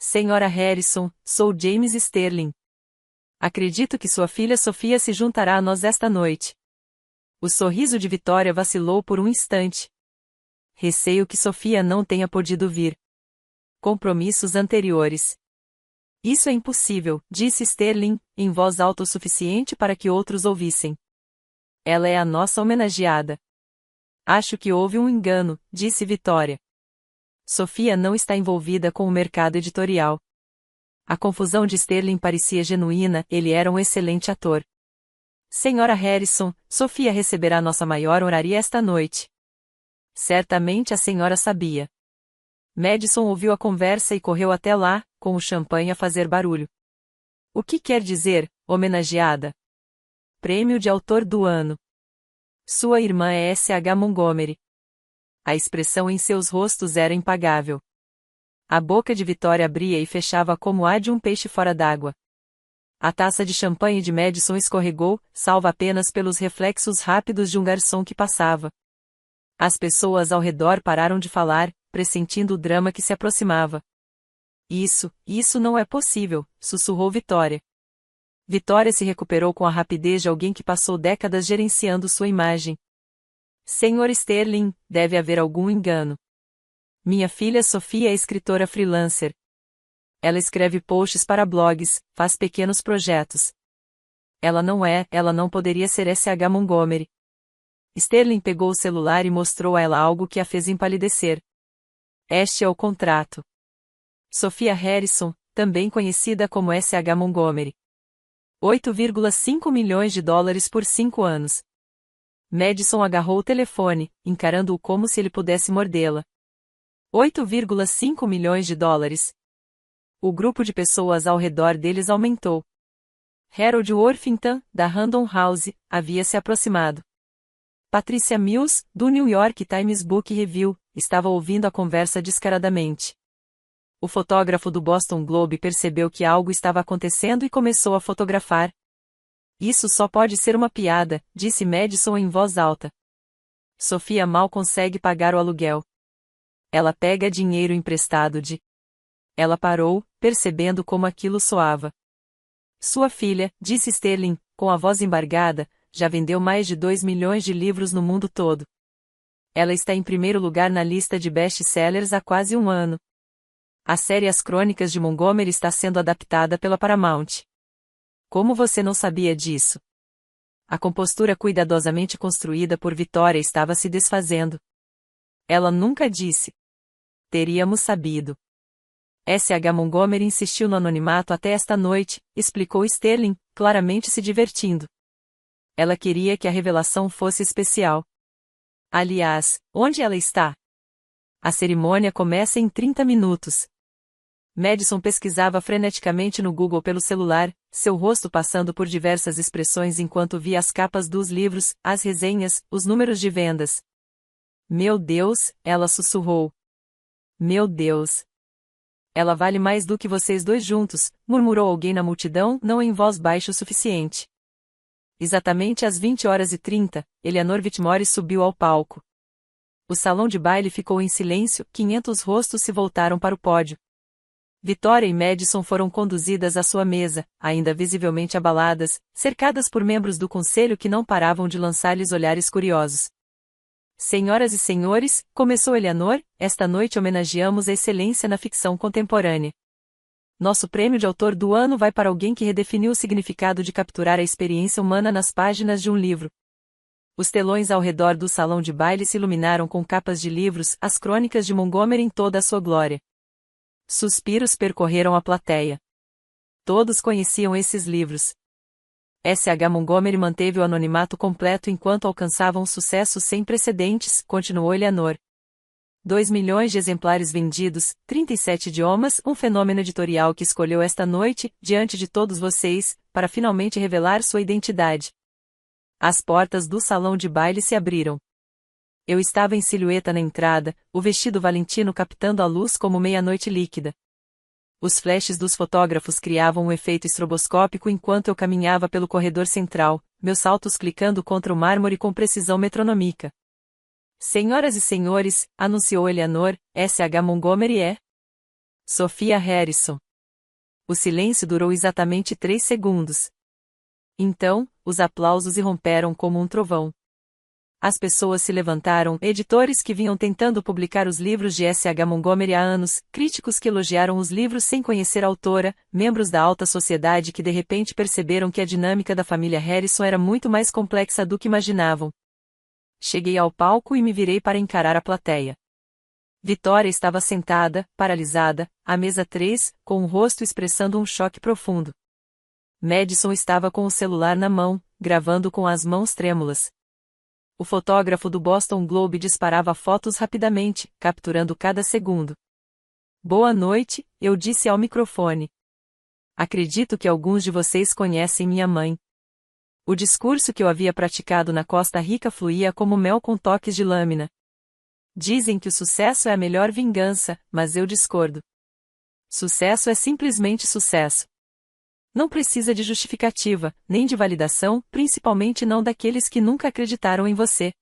Senhora Harrison, sou James Sterling. Acredito que sua filha Sofia se juntará a nós esta noite. O sorriso de Vitória vacilou por um instante. Receio que Sofia não tenha podido vir. Compromissos anteriores. Isso é impossível, disse Sterling, em voz alta o suficiente para que outros ouvissem. Ela é a nossa homenageada. Acho que houve um engano, disse Vitória. Sofia não está envolvida com o mercado editorial. A confusão de Sterling parecia genuína, ele era um excelente ator. Senhora Harrison, Sofia receberá nossa maior honoraria esta noite. Certamente a senhora sabia. Madison ouviu a conversa e correu até lá, com o champanhe a fazer barulho. O que quer dizer, homenageada? Prêmio de autor do ano. Sua irmã é S.H. Montgomery. A expressão em seus rostos era impagável. A boca de Vitória abria e fechava como a de um peixe fora d'água. A taça de champanhe de Madison escorregou, salva apenas pelos reflexos rápidos de um garçom que passava. As pessoas ao redor pararam de falar, pressentindo o drama que se aproximava. Isso não é possível, sussurrou Vitória. Vitória se recuperou com a rapidez de alguém que passou décadas gerenciando sua imagem. Senhor Sterling, deve haver algum engano. Minha filha Sofia é escritora freelancer. Ela escreve posts para blogs, faz pequenos projetos. Ela não poderia ser S.H. Montgomery. Sterling pegou o celular e mostrou a ela algo que a fez empalidecer. Este é o contrato. Sophia Harrison, também conhecida como S.H. Montgomery. $8,5 milhões por 5 anos. Madison agarrou o telefone, encarando-o como se ele pudesse mordê-la. $8,5 milhões. O grupo de pessoas ao redor deles aumentou. Harold Worthington, da Random House, havia se aproximado. Patricia Mills, do New York Times Book Review, estava ouvindo a conversa descaradamente. O fotógrafo do Boston Globe percebeu que algo estava acontecendo e começou a fotografar. Isso só pode ser uma piada, disse Madison em voz alta. Sofia mal consegue pagar o aluguel. Ela pega dinheiro emprestado de... Ela parou, percebendo como aquilo soava. Sua filha, disse Sterling, com a voz embargada, já vendeu mais de 2 milhões de livros no mundo todo. Ela está em primeiro lugar na lista de best-sellers há quase um ano. A série As Crônicas de Montgomery está sendo adaptada pela Paramount. Como você não sabia disso? A compostura cuidadosamente construída por Vitória estava se desfazendo. Ela nunca disse. Teríamos sabido. S.H. Montgomery insistiu no anonimato até esta noite, explicou Sterling, claramente se divertindo. Ela queria que a revelação fosse especial. Aliás, onde ela está? A cerimônia começa em 30 minutos. Madison pesquisava freneticamente no Google pelo celular, seu rosto passando por diversas expressões enquanto via as capas dos livros, as resenhas, os números de vendas. Meu Deus, ela sussurrou. Meu Deus. Ela vale mais do que vocês dois juntos, murmurou alguém na multidão, não em voz baixa o suficiente. Exatamente às 20h30, Eleanor Whitmore subiu ao palco. O salão de baile ficou em silêncio, 500 rostos se voltaram para o pódio. Victoria e Madison foram conduzidas à sua mesa, ainda visivelmente abaladas, cercadas por membros do conselho que não paravam de lançar-lhes olhares curiosos. Senhoras e senhores, começou Eleanor, esta noite homenageamos a excelência na ficção contemporânea. Nosso prêmio de autor do ano vai para alguém que redefiniu o significado de capturar a experiência humana nas páginas de um livro. Os telões ao redor do salão de baile se iluminaram com capas de livros, as crônicas de Montgomery em toda a sua glória. Suspiros percorreram a plateia. Todos conheciam esses livros. S.H. Montgomery manteve o anonimato completo enquanto alcançava um sucesso sem precedentes, continuou Eleanor. 2 milhões de exemplares vendidos, 37 idiomas, um fenômeno editorial que escolheu esta noite, diante de todos vocês, para finalmente revelar sua identidade. As portas do salão de baile se abriram. Eu estava em silhueta na entrada, o vestido valentino captando a luz como meia-noite líquida. Os flashes dos fotógrafos criavam um efeito estroboscópico enquanto eu caminhava pelo corredor central, meus saltos clicando contra o mármore com precisão metronômica. Senhoras e senhores, anunciou Eleanor, S.H. Montgomery é Sophia Harrison. O silêncio durou exatamente 3 segundos. Então, os aplausos irromperam como um trovão. As pessoas se levantaram, editores que vinham tentando publicar os livros de S.H. Montgomery há anos, críticos que elogiaram os livros sem conhecer a autora, membros da alta sociedade que de repente perceberam que a dinâmica da família Harrison era muito mais complexa do que imaginavam. Cheguei ao palco e me virei para encarar a plateia. Victoria estava sentada, paralisada, à mesa 3, com o rosto expressando um choque profundo. Madison estava com o celular na mão, gravando com as mãos trêmulas. O fotógrafo do Boston Globe disparava fotos rapidamente, capturando cada segundo. Boa noite, eu disse ao microfone. Acredito que alguns de vocês conhecem minha mãe. O discurso que eu havia praticado na Costa Rica fluía como mel com toques de lâmina. Dizem que o sucesso é a melhor vingança, mas eu discordo. Sucesso é simplesmente sucesso. Não precisa de justificativa, nem de validação, principalmente não daqueles que nunca acreditaram em você.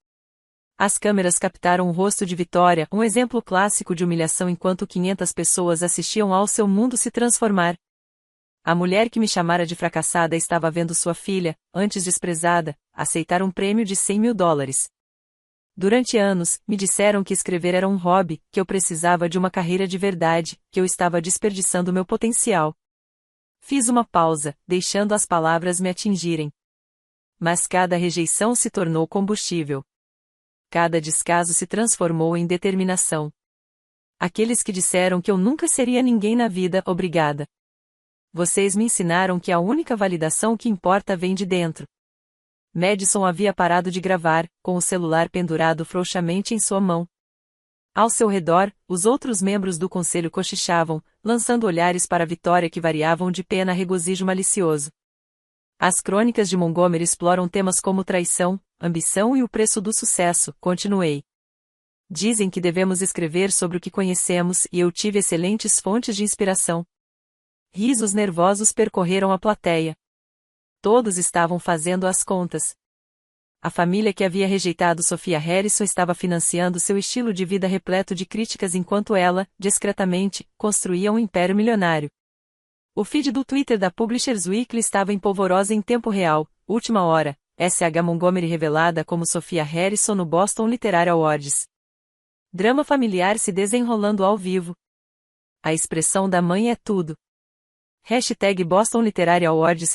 As câmeras captaram o rosto de Victoria, um exemplo clássico de humilhação enquanto 500 pessoas assistiam ao seu mundo se transformar. A mulher que me chamara de fracassada estava vendo sua filha, antes desprezada, aceitar um prêmio de $100.000. Durante anos, me disseram que escrever era um hobby, que eu precisava de uma carreira de verdade, que eu estava desperdiçando meu potencial. Fiz uma pausa, deixando as palavras me atingirem. Mas cada rejeição se tornou combustível. Cada descaso se transformou em determinação. Aqueles que disseram que eu nunca seria ninguém na vida, obrigada. Vocês me ensinaram que a única validação que importa vem de dentro. Madison havia parado de gravar, com o celular pendurado frouxamente em sua mão. Ao seu redor, os outros membros do conselho cochichavam, lançando olhares para a Victoria que variavam de pena a regozijo malicioso. As crônicas de Montgomery exploram temas como traição, ambição e o preço do sucesso, continuei. Dizem que devemos escrever sobre o que conhecemos e eu tive excelentes fontes de inspiração. Risos nervosos percorreram a plateia. Todos estavam fazendo as contas. A família que havia rejeitado Sophia Harrison estava financiando seu estilo de vida repleto de críticas enquanto ela, discretamente, construía um império milionário. O feed do Twitter da Publishers Weekly estava em polvorosa em tempo real, última hora, S.H. Montgomery revelada como Sophia Harrison no Boston Literary Awards. Drama familiar se desenrolando ao vivo. A expressão da mãe é tudo. #Boston Literary Awards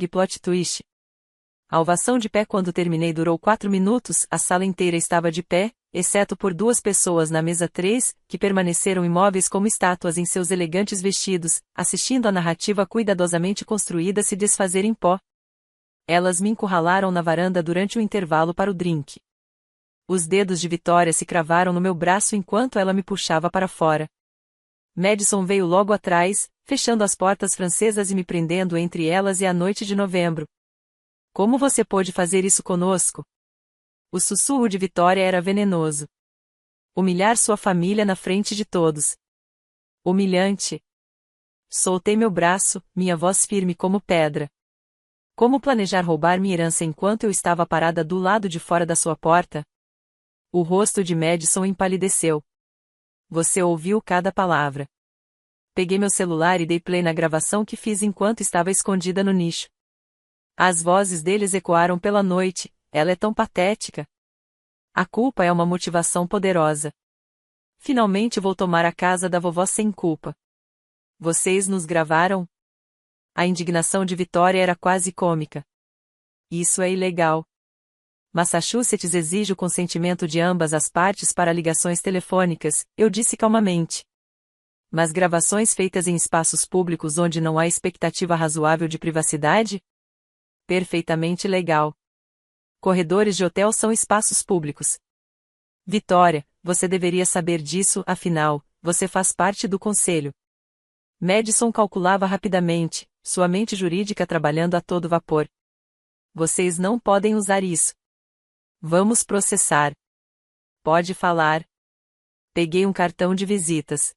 #plot twist. A ovação de pé quando terminei durou 4 minutos, a sala inteira estava de pé, exceto por 2 pessoas na mesa 3, que permaneceram imóveis como estátuas em seus elegantes vestidos, assistindo a narrativa cuidadosamente construída se desfazer em pó. Elas me encurralaram na varanda durante o intervalo para o drink. Os dedos de Vitória se cravaram no meu braço enquanto ela me puxava para fora. Madison veio logo atrás, fechando as portas francesas e me prendendo entre elas e a noite de novembro. Como você pôde fazer isso conosco? O sussurro de Vitória era venenoso. Humilhar sua família na frente de todos. Humilhante. Soltei meu braço, minha voz firme como pedra. Como planejar roubar minha herança enquanto eu estava parada do lado de fora da sua porta? O rosto de Madison empalideceu. Você ouviu cada palavra. Peguei meu celular e dei play na gravação que fiz enquanto estava escondida no nicho. As vozes deles ecoaram pela noite, ela é tão patética. A culpa é uma motivação poderosa. Finalmente vou tomar a casa da vovó sem culpa. Vocês nos gravaram? A indignação de Vitória era quase cômica. Isso é ilegal. Massachusetts exige o consentimento de ambas as partes para ligações telefônicas, eu disse calmamente. Mas gravações feitas em espaços públicos onde não há expectativa razoável de privacidade? Perfeitamente legal. Corredores de hotel são espaços públicos. Vitória, você deveria saber disso, afinal, você faz parte do conselho. Madison calculava rapidamente, sua mente jurídica trabalhando a todo vapor. Vocês não podem usar isso. Vamos processar. Pode falar. Peguei um cartão de visitas.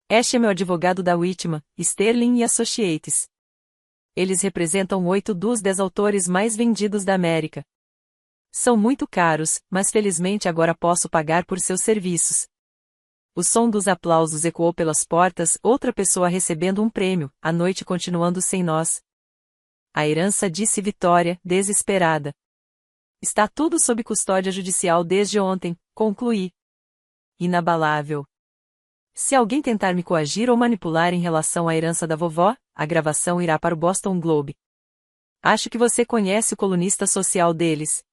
Este é meu advogado da Whitman, Sterling e Associates. Eles representam 8 dos 10 autores mais vendidos da América. São muito caros, mas felizmente agora posso pagar por seus serviços. O som dos aplausos ecoou pelas portas, outra pessoa recebendo um prêmio, a noite continuando sem nós. A herança, disse Vitória, desesperada. Está tudo sob custódia judicial desde ontem, concluí. Inabalável. Se alguém tentar me coagir ou manipular em relação à herança da vovó, a gravação irá para o Boston Globe. Acho que você conhece o colunista social deles.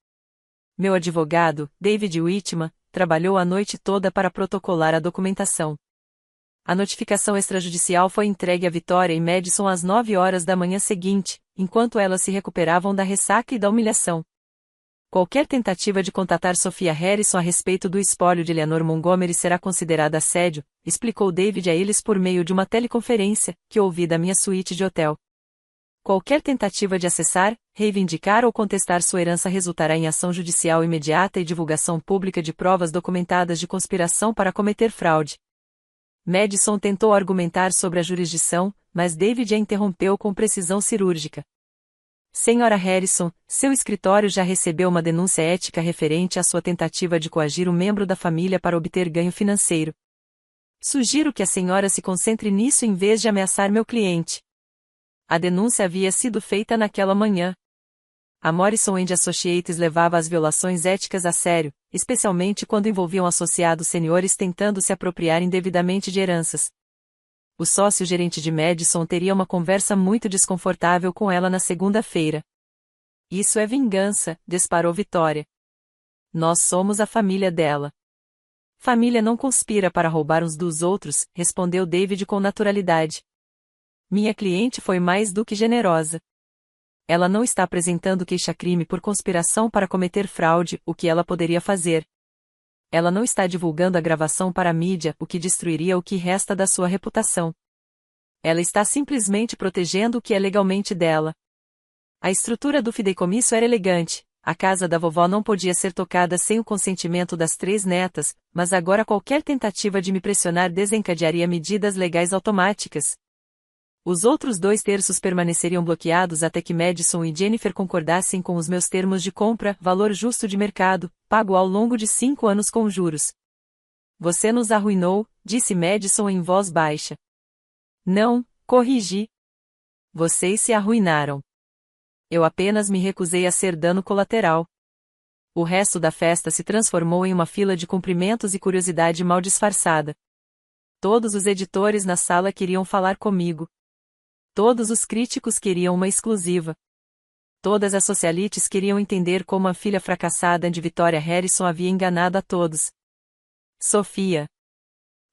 Meu advogado, David Whitman, trabalhou a noite toda para protocolar a documentação. A notificação extrajudicial foi entregue a Vitória e Madison às 9 horas da manhã seguinte, enquanto elas se recuperavam da ressaca e da humilhação. Qualquer tentativa de contatar Sophia Harrison a respeito do espólio de Eleanor Montgomery será considerada assédio, explicou David a eles por meio de uma teleconferência, que ouvi da minha suíte de hotel. Qualquer tentativa de acessar, reivindicar ou contestar sua herança resultará em ação judicial imediata e divulgação pública de provas documentadas de conspiração para cometer fraude. Madison tentou argumentar sobre a jurisdição, mas David a interrompeu com precisão cirúrgica. Senhora Harrison, seu escritório já recebeu uma denúncia ética referente à sua tentativa de coagir um membro da família para obter ganho financeiro. Sugiro que a senhora se concentre nisso em vez de ameaçar meu cliente. A denúncia havia sido feita naquela manhã. A Morrison & Associates levava as violações éticas a sério, especialmente quando envolviam associados seniores tentando se apropriar indevidamente de heranças. O sócio-gerente de Madison teria uma conversa muito desconfortável com ela na segunda-feira. Isso é vingança, disparou Vitória. Nós somos a família dela. Família não conspira para roubar uns dos outros, respondeu David com naturalidade. Minha cliente foi mais do que generosa. Ela não está apresentando queixa-crime por conspiração para cometer fraude, o que ela poderia fazer. Ela não está divulgando a gravação para a mídia, o que destruiria o que resta da sua reputação. Ela está simplesmente protegendo o que é legalmente dela. A estrutura do fideicomisso era elegante. A casa da vovó não podia ser tocada sem o consentimento das 3 netas, mas agora qualquer tentativa de me pressionar desencadearia medidas legais automáticas. Os outros 2/3 permaneceriam bloqueados até que Madison e Jennifer concordassem com os meus termos de compra, valor justo de mercado, pago ao longo de 5 anos com juros. Você nos arruinou, disse Madison em voz baixa. Não, corrigi. Vocês se arruinaram. Eu apenas me recusei a ser dano colateral. O resto da festa se transformou em uma fila de cumprimentos e curiosidade mal disfarçada. Todos os editores na sala queriam falar comigo. Todos os críticos queriam uma exclusiva. Todas as socialites queriam entender como a filha fracassada de Vitória Harrison havia enganado a todos. Sophia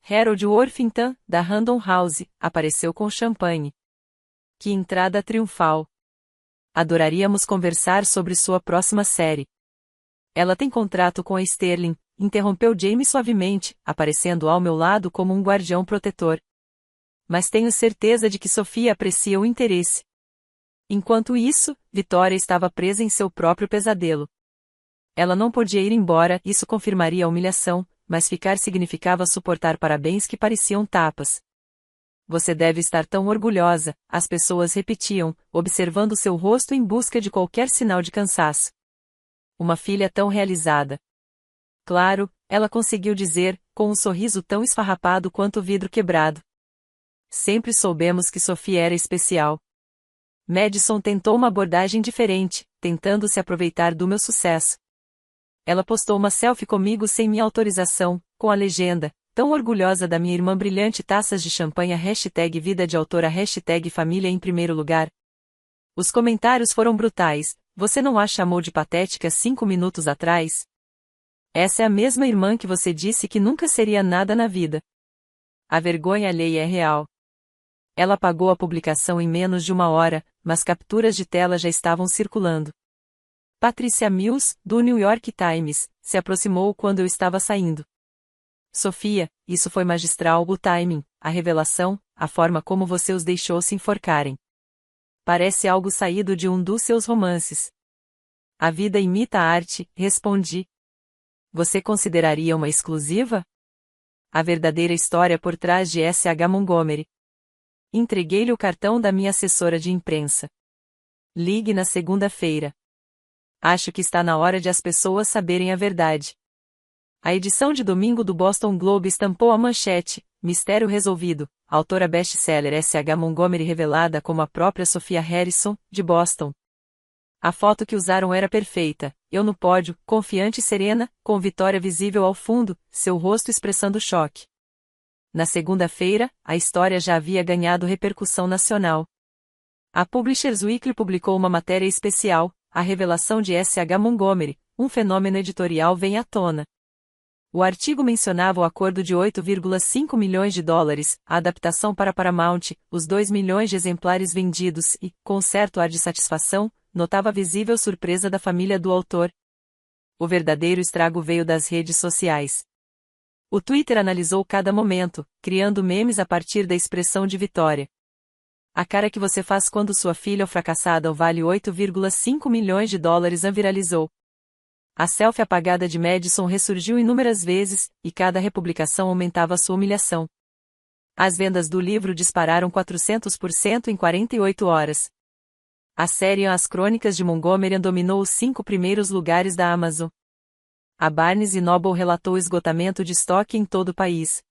Harold Worthington, da Random House, apareceu com champanhe. Que entrada triunfal! Adoraríamos conversar sobre sua próxima série. Ela tem contrato com a Sterling, interrompeu James suavemente, aparecendo ao meu lado como um guardião protetor. Mas tenho certeza de que Sofia aprecia o interesse. Enquanto isso, Vitória estava presa em seu próprio pesadelo. Ela não podia ir embora, isso confirmaria a humilhação, mas ficar significava suportar parabéns que pareciam tapas. Você deve estar tão orgulhosa, as pessoas repetiam, observando seu rosto em busca de qualquer sinal de cansaço. Uma filha tão realizada. Claro, ela conseguiu dizer, com um sorriso tão esfarrapado quanto o vidro quebrado. Sempre soubemos que Sophie era especial. Madison tentou uma abordagem diferente, tentando se aproveitar do meu sucesso. Ela postou uma selfie comigo sem minha autorização, com a legenda, tão orgulhosa da minha irmã brilhante taças de champanhe #vida de autora #família em primeiro lugar. Os comentários foram brutais, você não a chamou de patética 5 minutos atrás? Essa é a mesma irmã que você disse que nunca seria nada na vida. A vergonha alheia é real. Ela apagou a publicação em menos de 1 hora, mas capturas de tela já estavam circulando. Patricia Mills, do New York Times, se aproximou quando eu estava saindo. Sofia, isso foi magistral, o timing, a revelação, a forma como você os deixou se enforcarem. Parece algo saído de um dos seus romances. A vida imita a arte, respondi. Você consideraria uma exclusiva? A verdadeira história por trás de S.H. Montgomery. Entreguei-lhe o cartão da minha assessora de imprensa. Ligue na segunda-feira. Acho que está na hora de as pessoas saberem a verdade. A edição de domingo do Boston Globe estampou a manchete, Mistério resolvido, a autora best-seller S.H. Montgomery revelada como a própria Sophia Harrison, de Boston. A foto que usaram era perfeita, eu no pódio, confiante e serena, com Vitória visível ao fundo, seu rosto expressando choque. Na segunda-feira, a história já havia ganhado repercussão nacional. A Publishers Weekly publicou uma matéria especial, a revelação de S.H. Montgomery, um fenômeno editorial vem à tona. O artigo mencionava o acordo de $8,5 milhões, a adaptação para Paramount, os 2 milhões de exemplares vendidos e, com certo ar de satisfação, notava a visível surpresa da família do autor. O verdadeiro estrago veio das redes sociais. O Twitter analisou cada momento, criando memes a partir da expressão de Vitória. A cara que você faz quando sua filha fracassada vale $8,5 milhões, viralizou. A selfie apagada de Madison ressurgiu inúmeras vezes, e cada republicação aumentava sua humilhação. As vendas do livro dispararam 400% em 48 horas. A série As Crônicas de Montgomery dominou os 5 primeiros lugares da Amazon. A Barnes & Noble relatou o esgotamento de estoque em todo o país.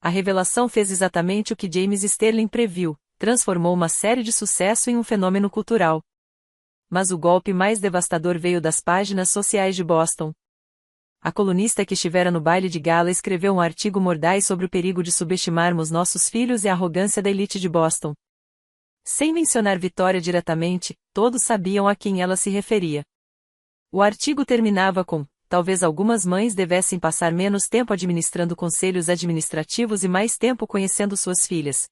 A revelação fez exatamente o que James Sterling previu, transformou uma série de sucesso em um fenômeno cultural. Mas o golpe mais devastador veio das páginas sociais de Boston. A colunista que estivera no baile de gala escreveu um artigo mordaz sobre o perigo de subestimarmos nossos filhos e a arrogância da elite de Boston. Sem mencionar Vitória diretamente, todos sabiam a quem ela se referia. O artigo terminava com: talvez algumas mães devessem passar menos tempo administrando conselhos administrativos e mais tempo conhecendo suas filhas.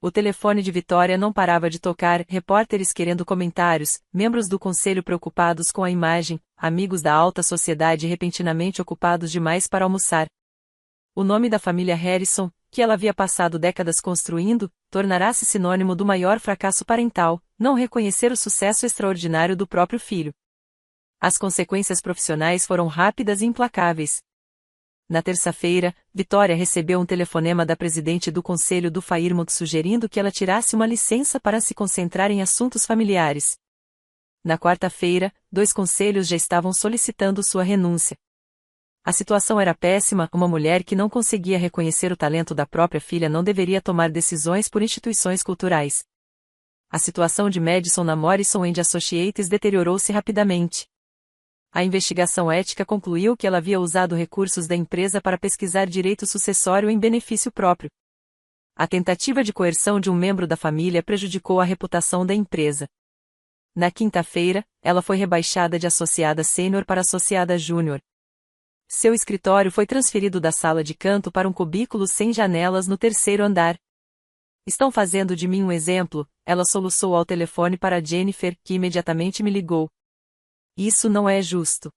O telefone de Vitória não parava de tocar, repórteres querendo comentários, membros do conselho preocupados com a imagem, amigos da alta sociedade repentinamente ocupados demais para almoçar. O nome da família Harrison, que ela havia passado décadas construindo, tornará-se sinônimo do maior fracasso parental, não reconhecer o sucesso extraordinário do próprio filho. As consequências profissionais foram rápidas e implacáveis. Na terça-feira, Vitória recebeu um telefonema da presidente do Conselho do Fairmont sugerindo que ela tirasse uma licença para se concentrar em assuntos familiares. Na quarta-feira, 2 conselhos já estavam solicitando sua renúncia. A situação era péssima, uma mulher que não conseguia reconhecer o talento da própria filha não deveria tomar decisões por instituições culturais. A situação de Madison na Morrison & Associates deteriorou-se rapidamente. A investigação ética concluiu que ela havia usado recursos da empresa para pesquisar direito sucessório em benefício próprio. A tentativa de coerção de um membro da família prejudicou a reputação da empresa. Na quinta-feira, ela foi rebaixada de associada sênior para associada júnior. Seu escritório foi transferido da sala de canto para um cubículo sem janelas no 3º andar. Estão fazendo de mim um exemplo, ela soluçou ao telefone para Jennifer, que imediatamente me ligou. Isso não é justo.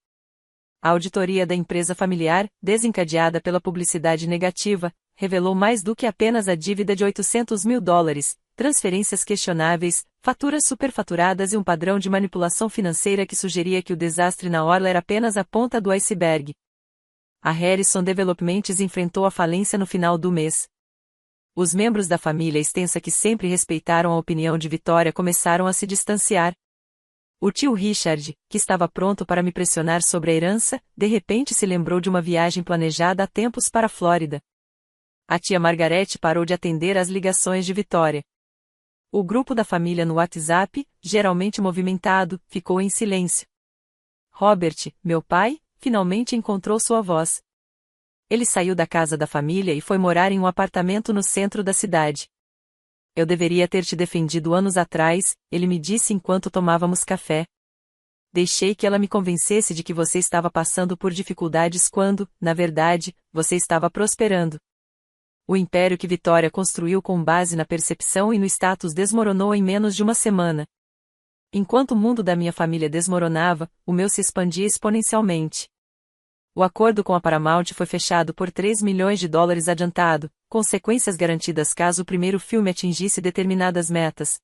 A auditoria da empresa familiar, desencadeada pela publicidade negativa, revelou mais do que apenas a dívida de $800 mil, transferências questionáveis, faturas superfaturadas e um padrão de manipulação financeira que sugeria que o desastre na orla era apenas a ponta do iceberg. A Harrison Developments enfrentou a falência no final do mês. Os membros da família extensa que sempre respeitaram a opinião de Vitória começaram a se distanciar. O tio Richard, que estava pronto para me pressionar sobre a herança, de repente se lembrou de uma viagem planejada há tempos para a Flórida. A tia Margaret parou de atender às ligações de Vitória. O grupo da família no WhatsApp, geralmente movimentado, ficou em silêncio. Robert, meu pai, finalmente encontrou sua voz. Ele saiu da casa da família e foi morar em um apartamento no centro da cidade. Eu deveria ter te defendido anos atrás, ele me disse enquanto tomávamos café. Deixei que ela me convencesse de que você estava passando por dificuldades quando, na verdade, você estava prosperando. O império que Vitória construiu com base na percepção e no status desmoronou em menos de uma semana. Enquanto o mundo da minha família desmoronava, o meu se expandia exponencialmente. O acordo com a Paramount foi fechado por $3 milhões adiantado, consequências garantidas caso o primeiro filme atingisse determinadas metas.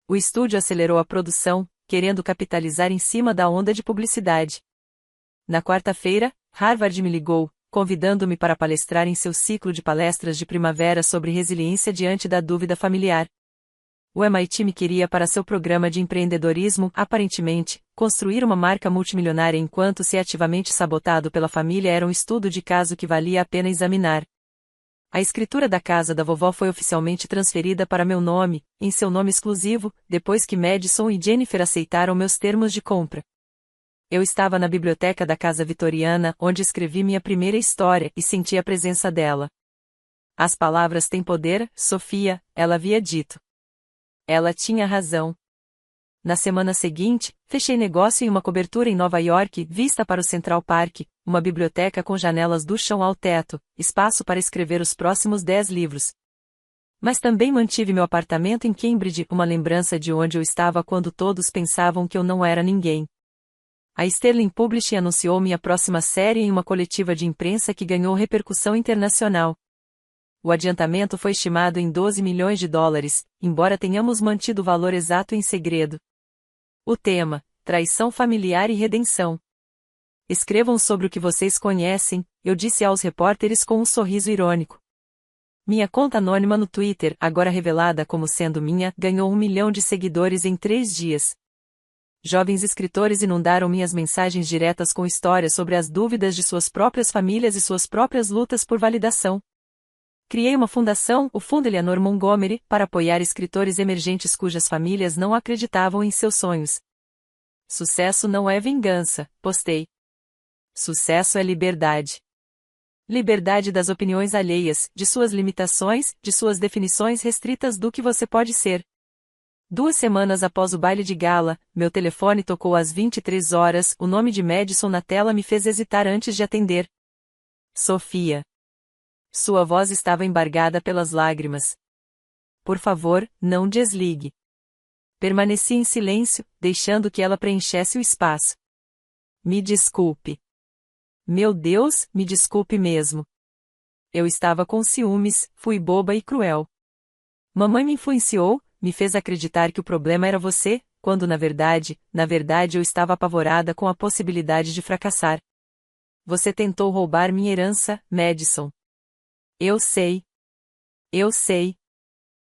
O estúdio acelerou a produção, querendo capitalizar em cima da onda de publicidade. Na quarta-feira, Harvard me ligou, convidando-me para palestrar em seu ciclo de palestras de primavera sobre resiliência diante da dúvida familiar. O MIT me queria para seu programa de empreendedorismo, aparentemente, construir uma marca multimilionária enquanto ser ativamente sabotado pela família era um estudo de caso que valia a pena examinar. A escritura da casa da vovó foi oficialmente transferida para meu nome, em seu nome exclusivo, depois que Madison e Jennifer aceitaram meus termos de compra. Eu estava na biblioteca da casa vitoriana, onde escrevi minha primeira história, e senti a presença dela. As palavras têm poder, Sofia, ela havia dito. Ela tinha razão. Na semana seguinte, fechei negócio em uma cobertura em Nova York, vista para o Central Park, uma biblioteca com janelas do chão ao teto, espaço para escrever os próximos 10 livros. Mas também mantive meu apartamento em Cambridge, uma lembrança de onde eu estava quando todos pensavam que eu não era ninguém. A Sterling Publishing anunciou minha próxima série em uma coletiva de imprensa que ganhou repercussão internacional. O adiantamento foi estimado em $12 milhões, embora tenhamos mantido o valor exato em segredo. O tema: traição familiar e redenção. Escrevam sobre o que vocês conhecem, eu disse aos repórteres com um sorriso irônico. Minha conta anônima no Twitter, agora revelada como sendo minha, ganhou 1 milhão de seguidores em 3 dias. Jovens escritores inundaram minhas mensagens diretas com histórias sobre as dúvidas de suas próprias famílias e suas próprias lutas por validação. Criei uma fundação, o Fundo Eleanor Montgomery, para apoiar escritores emergentes cujas famílias não acreditavam em seus sonhos. Sucesso não é vingança, postei. Sucesso é liberdade. Liberdade das opiniões alheias, de suas limitações, de suas definições restritas do que você pode ser. 2 semanas após o baile de gala, meu telefone tocou às 23 horas, o nome de Madison na tela me fez hesitar antes de atender. Sofia. Sua voz estava embargada pelas lágrimas. Por favor, não desligue. Permaneci em silêncio, deixando que ela preenchesse o espaço. Me desculpe. Meu Deus, me desculpe mesmo. Eu estava com ciúmes, fui boba e cruel. Mamãe me influenciou, me fez acreditar que o problema era você, quando na verdade eu estava apavorada com a possibilidade de fracassar. Você tentou roubar minha herança, Madison. Eu sei. Eu sei.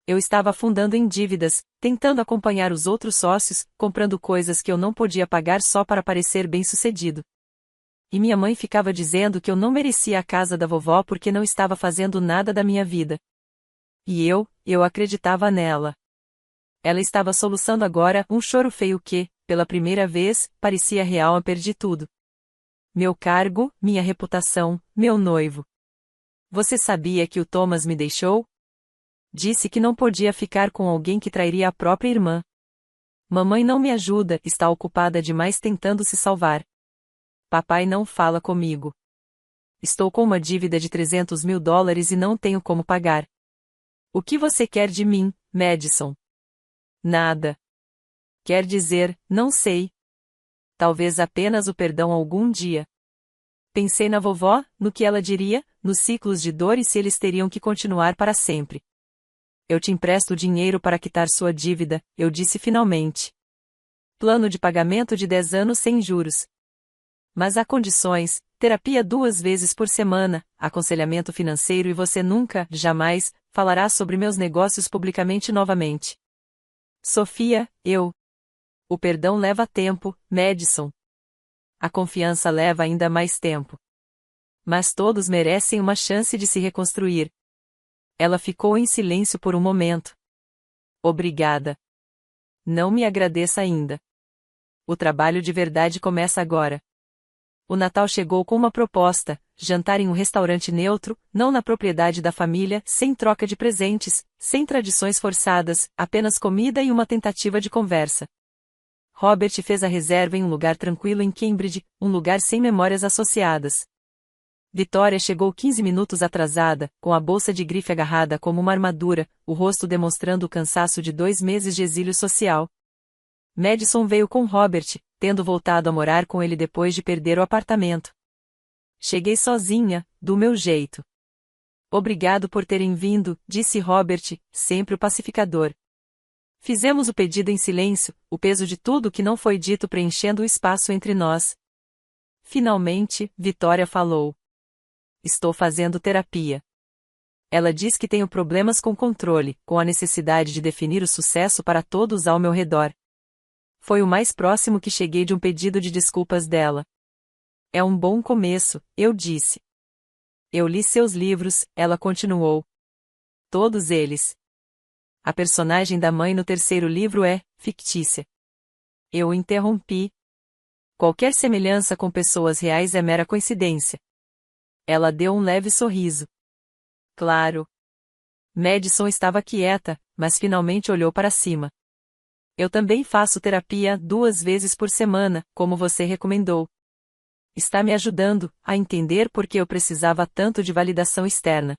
Eu estava afundando em dívidas, tentando acompanhar os outros sócios, comprando coisas que eu não podia pagar só para parecer bem-sucedido. E minha mãe ficava dizendo que eu não merecia a casa da vovó porque não estava fazendo nada da minha vida. E eu acreditava nela. Ela estava soluçando agora um choro feio que, pela primeira vez, parecia real. Eu perdi tudo. Meu cargo, minha reputação, meu noivo. Você sabia que o Thomas me deixou? Disse que não podia ficar com alguém que trairia a própria irmã. Mamãe não me ajuda, está ocupada demais tentando se salvar. Papai não fala comigo. Estou com uma dívida de $300 mil e não tenho como pagar. O que você quer de mim, Madison? Nada. Quer dizer, não sei. Talvez apenas o perdão algum dia. Pensei na vovó, no que ela diria, nos ciclos de dor e se eles teriam que continuar para sempre. Eu te empresto o dinheiro para quitar sua dívida, eu disse finalmente. Plano de pagamento de 10 anos sem juros. Mas há condições, terapia 2 vezes por semana, aconselhamento financeiro e você nunca, jamais, falará sobre meus negócios publicamente novamente. Sofia, O perdão leva tempo, Madison. A confiança leva ainda mais tempo. Mas todos merecem uma chance de se reconstruir. Ela ficou em silêncio por um momento. Obrigada. Não me agradeça ainda. O trabalho de verdade começa agora. O Natal chegou com uma proposta: jantar em um restaurante neutro, não na propriedade da família, sem troca de presentes, sem tradições forçadas, apenas comida e uma tentativa de conversa. Robert fez a reserva em um lugar tranquilo em Cambridge, um lugar sem memórias associadas. Vitória chegou 15 minutos atrasada, com a bolsa de grife agarrada como uma armadura, o rosto demonstrando o cansaço de 2 meses de exílio social. Madison veio com Robert, tendo voltado a morar com ele depois de perder o apartamento. Cheguei sozinha, do meu jeito. Obrigado por terem vindo, disse Robert, sempre o pacificador. Fizemos o pedido em silêncio, o peso de tudo que não foi dito preenchendo o espaço entre nós. Finalmente, Vitória falou. Estou fazendo terapia. Ela diz que tenho problemas com controle, com a necessidade de definir o sucesso para todos ao meu redor. Foi o mais próximo que cheguei de um pedido de desculpas dela. É um bom começo, eu disse. Eu li seus livros, ela continuou. Todos eles. A personagem da mãe no 3º livro é fictícia. Eu interrompi. Qualquer semelhança com pessoas reais é mera coincidência. Ela deu um leve sorriso. Claro. Madison estava quieta, mas finalmente olhou para cima. Eu também faço terapia 2 vezes por semana, como você recomendou. Está me ajudando a entender por que eu precisava tanto de validação externa.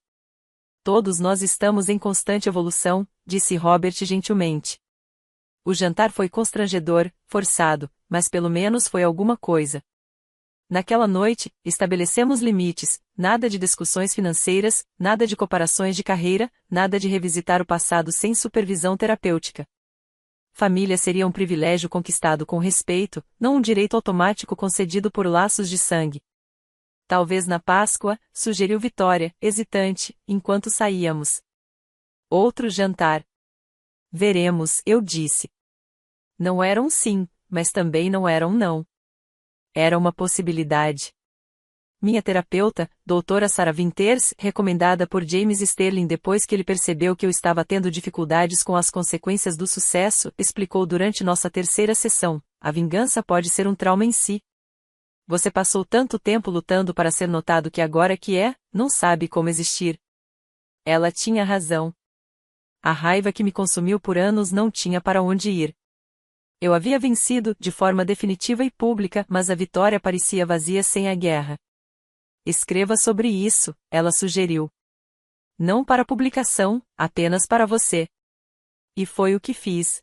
Todos nós estamos em constante evolução, disse Robert gentilmente. O jantar foi constrangedor, forçado, mas pelo menos foi alguma coisa. Naquela noite, estabelecemos limites, nada de discussões financeiras, nada de comparações de carreira, nada de revisitar o passado sem supervisão terapêutica. Família seria um privilégio conquistado com respeito, não um direito automático concedido por laços de sangue. Talvez na Páscoa, sugeriu Vitória, hesitante, enquanto saíamos. Outro jantar. Veremos, eu disse. Não era um sim, mas também não era um não. Era uma possibilidade. Minha terapeuta, doutora Sarah Winters, recomendada por James Sterling depois que ele percebeu que eu estava tendo dificuldades com as consequências do sucesso, explicou durante nossa 3ª sessão: a vingança pode ser um trauma em si. Você passou tanto tempo lutando para ser notado que agora que não sabe como existir. Ela tinha razão. A raiva que me consumiu por anos não tinha para onde ir. Eu havia vencido, de forma definitiva e pública, mas a vitória parecia vazia sem a guerra. Escreva sobre isso, ela sugeriu. Não para publicação, apenas para você. E foi o que fiz.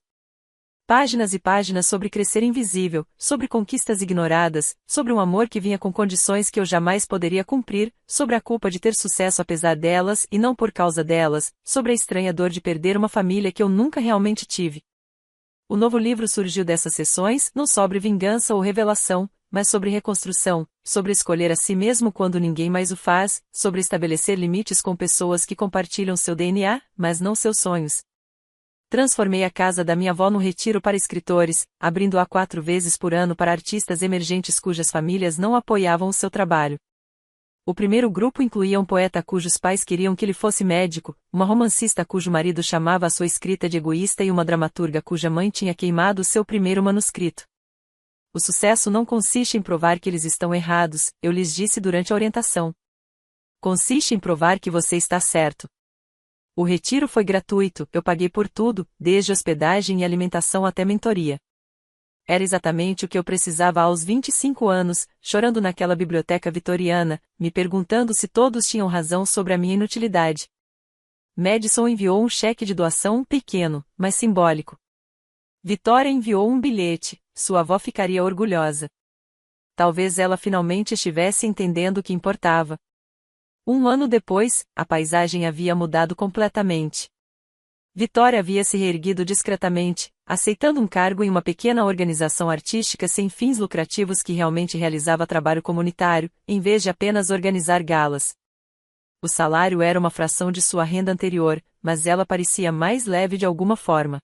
Páginas e páginas sobre crescer invisível, sobre conquistas ignoradas, sobre um amor que vinha com condições que eu jamais poderia cumprir, sobre a culpa de ter sucesso apesar delas e não por causa delas, sobre a estranha dor de perder uma família que eu nunca realmente tive. O novo livro surgiu dessas sessões, não sobre vingança ou revelação, mas sobre reconstrução, sobre escolher a si mesmo quando ninguém mais o faz, sobre estabelecer limites com pessoas que compartilham seu DNA, mas não seus sonhos. Transformei a casa da minha avó num retiro para escritores, abrindo-a 4 vezes por ano para artistas emergentes cujas famílias não apoiavam o seu trabalho. O primeiro grupo incluía um poeta cujos pais queriam que ele fosse médico, uma romancista cujo marido chamava a sua escrita de egoísta e uma dramaturga cuja mãe tinha queimado seu primeiro manuscrito. O sucesso não consiste em provar que eles estão errados, eu lhes disse durante a orientação. Consiste em provar que você está certo. O retiro foi gratuito, eu paguei por tudo, desde hospedagem e alimentação até mentoria. Era exatamente o que eu precisava aos 25 anos, chorando naquela biblioteca vitoriana, me perguntando se todos tinham razão sobre a minha inutilidade. Madison enviou um cheque de doação pequeno, mas simbólico. Vitória enviou um bilhete, sua avó ficaria orgulhosa. Talvez ela finalmente estivesse entendendo o que importava. Um ano depois, a paisagem havia mudado completamente. Vitória havia se reerguido discretamente, aceitando um cargo em uma pequena organização artística sem fins lucrativos que realmente realizava trabalho comunitário, em vez de apenas organizar galas. O salário era uma fração de sua renda anterior, mas ela parecia mais leve de alguma forma.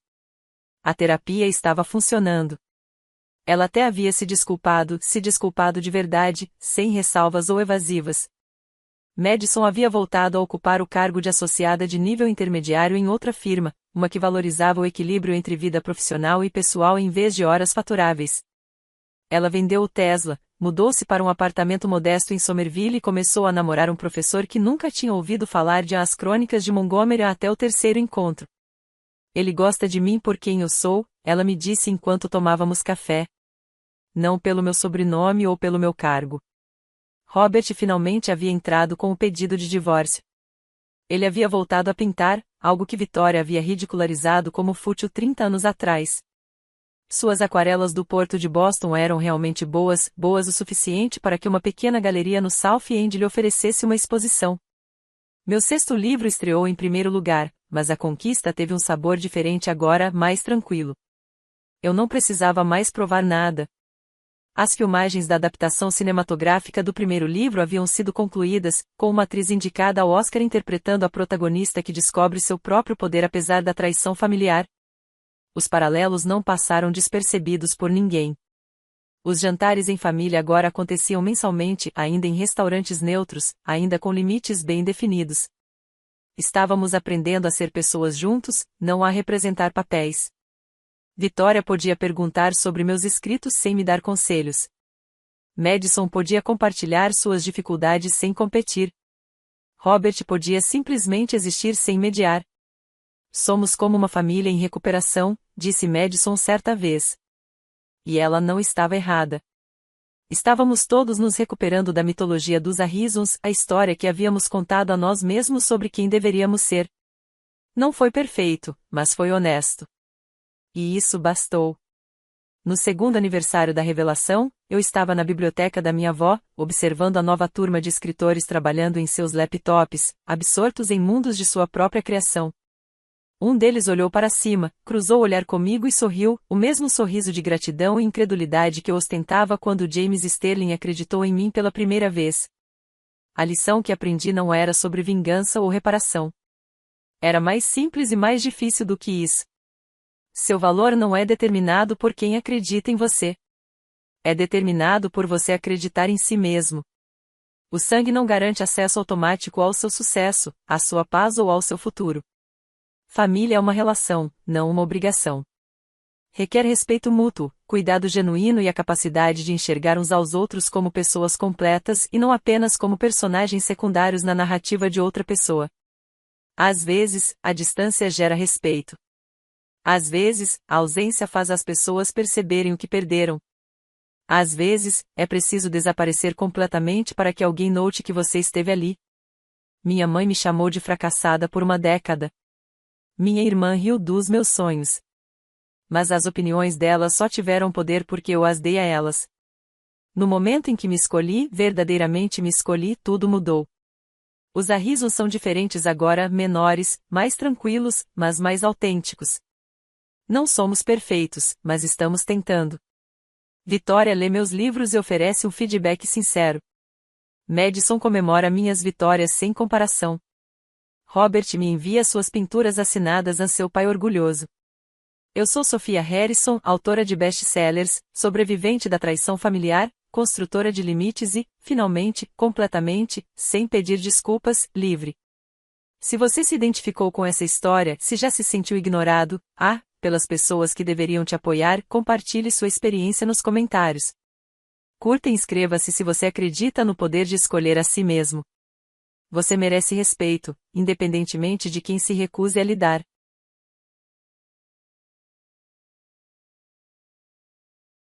A terapia estava funcionando. Ela até havia se desculpado de verdade, sem ressalvas ou evasivas. Madison havia voltado a ocupar o cargo de associada de nível intermediário em outra firma, uma que valorizava o equilíbrio entre vida profissional e pessoal em vez de horas faturáveis. Ela vendeu o Tesla, mudou-se para um apartamento modesto em Somerville e começou a namorar um professor que nunca tinha ouvido falar de As Crônicas de Montgomery até o terceiro encontro. Ele gosta de mim por quem eu sou, ela me disse enquanto tomávamos café. Não pelo meu sobrenome ou pelo meu cargo. Robert finalmente havia entrado com o pedido de divórcio. Ele havia voltado a pintar, algo que Vitória havia ridicularizado como fútil 30 anos atrás. Suas aquarelas do Porto de Boston eram realmente boas o suficiente para que uma pequena galeria no South End lhe oferecesse uma exposição. Meu sexto livro estreou em primeiro lugar, mas a conquista teve um sabor diferente agora, mais tranquilo. Eu não precisava mais provar nada. As filmagens da adaptação cinematográfica do primeiro livro haviam sido concluídas, com uma atriz indicada ao Oscar interpretando a protagonista que descobre seu próprio poder apesar da traição familiar. Os paralelos não passaram despercebidos por ninguém. Os jantares em família agora aconteciam mensalmente, ainda em restaurantes neutros, ainda com limites bem definidos. Estávamos aprendendo a ser pessoas juntos, não a representar papéis. Vitória podia perguntar sobre meus escritos sem me dar conselhos. Madison podia compartilhar suas dificuldades sem competir. Robert podia simplesmente existir sem mediar. Somos como uma família em recuperação, disse Madison certa vez. E ela não estava errada. Estávamos todos nos recuperando da mitologia dos Harrisons, a história que havíamos contado a nós mesmos sobre quem deveríamos ser. Não foi perfeito, mas foi honesto. E isso bastou. No segundo aniversário da revelação, eu estava na biblioteca da minha avó, observando a nova turma de escritores trabalhando em seus laptops, absortos em mundos de sua própria criação. Um deles olhou para cima, cruzou o olhar comigo e sorriu, o mesmo sorriso de gratidão e incredulidade que eu ostentava quando James Sterling acreditou em mim pela primeira vez. A lição que aprendi não era sobre vingança ou reparação. Era mais simples e mais difícil do que isso. Seu valor não é determinado por quem acredita em você. É determinado por você acreditar em si mesmo. O sangue não garante acesso automático ao seu sucesso, à sua paz ou ao seu futuro. Família é uma relação, não uma obrigação. Requer respeito mútuo, cuidado genuíno e a capacidade de enxergar uns aos outros como pessoas completas e não apenas como personagens secundários na narrativa de outra pessoa. Às vezes, a distância gera respeito. Às vezes, a ausência faz as pessoas perceberem o que perderam. Às vezes, é preciso desaparecer completamente para que alguém note que você esteve ali. Minha mãe me chamou de fracassada por uma década. Minha irmã riu dos meus sonhos. Mas as opiniões delas só tiveram poder porque eu as dei a elas. No momento em que me escolhi, verdadeiramente me escolhi, tudo mudou. Os Harrisons são diferentes agora, menores, mais tranquilos, mas mais autênticos. Não somos perfeitos, mas estamos tentando. Vitória lê meus livros e oferece um feedback sincero. Madison comemora minhas vitórias sem comparação. Robert me envia suas pinturas assinadas a seu pai orgulhoso. Eu sou Sophia Harrison, autora de best-sellers, sobrevivente da traição familiar, construtora de limites e, finalmente, completamente, sem pedir desculpas, livre. Se você se identificou com essa história, se já se sentiu ignorado, pelas pessoas que deveriam te apoiar, compartilhe sua experiência nos comentários. Curta e inscreva-se se você acredita no poder de escolher a si mesmo. Você merece respeito, independentemente de quem se recuse a lhe dar.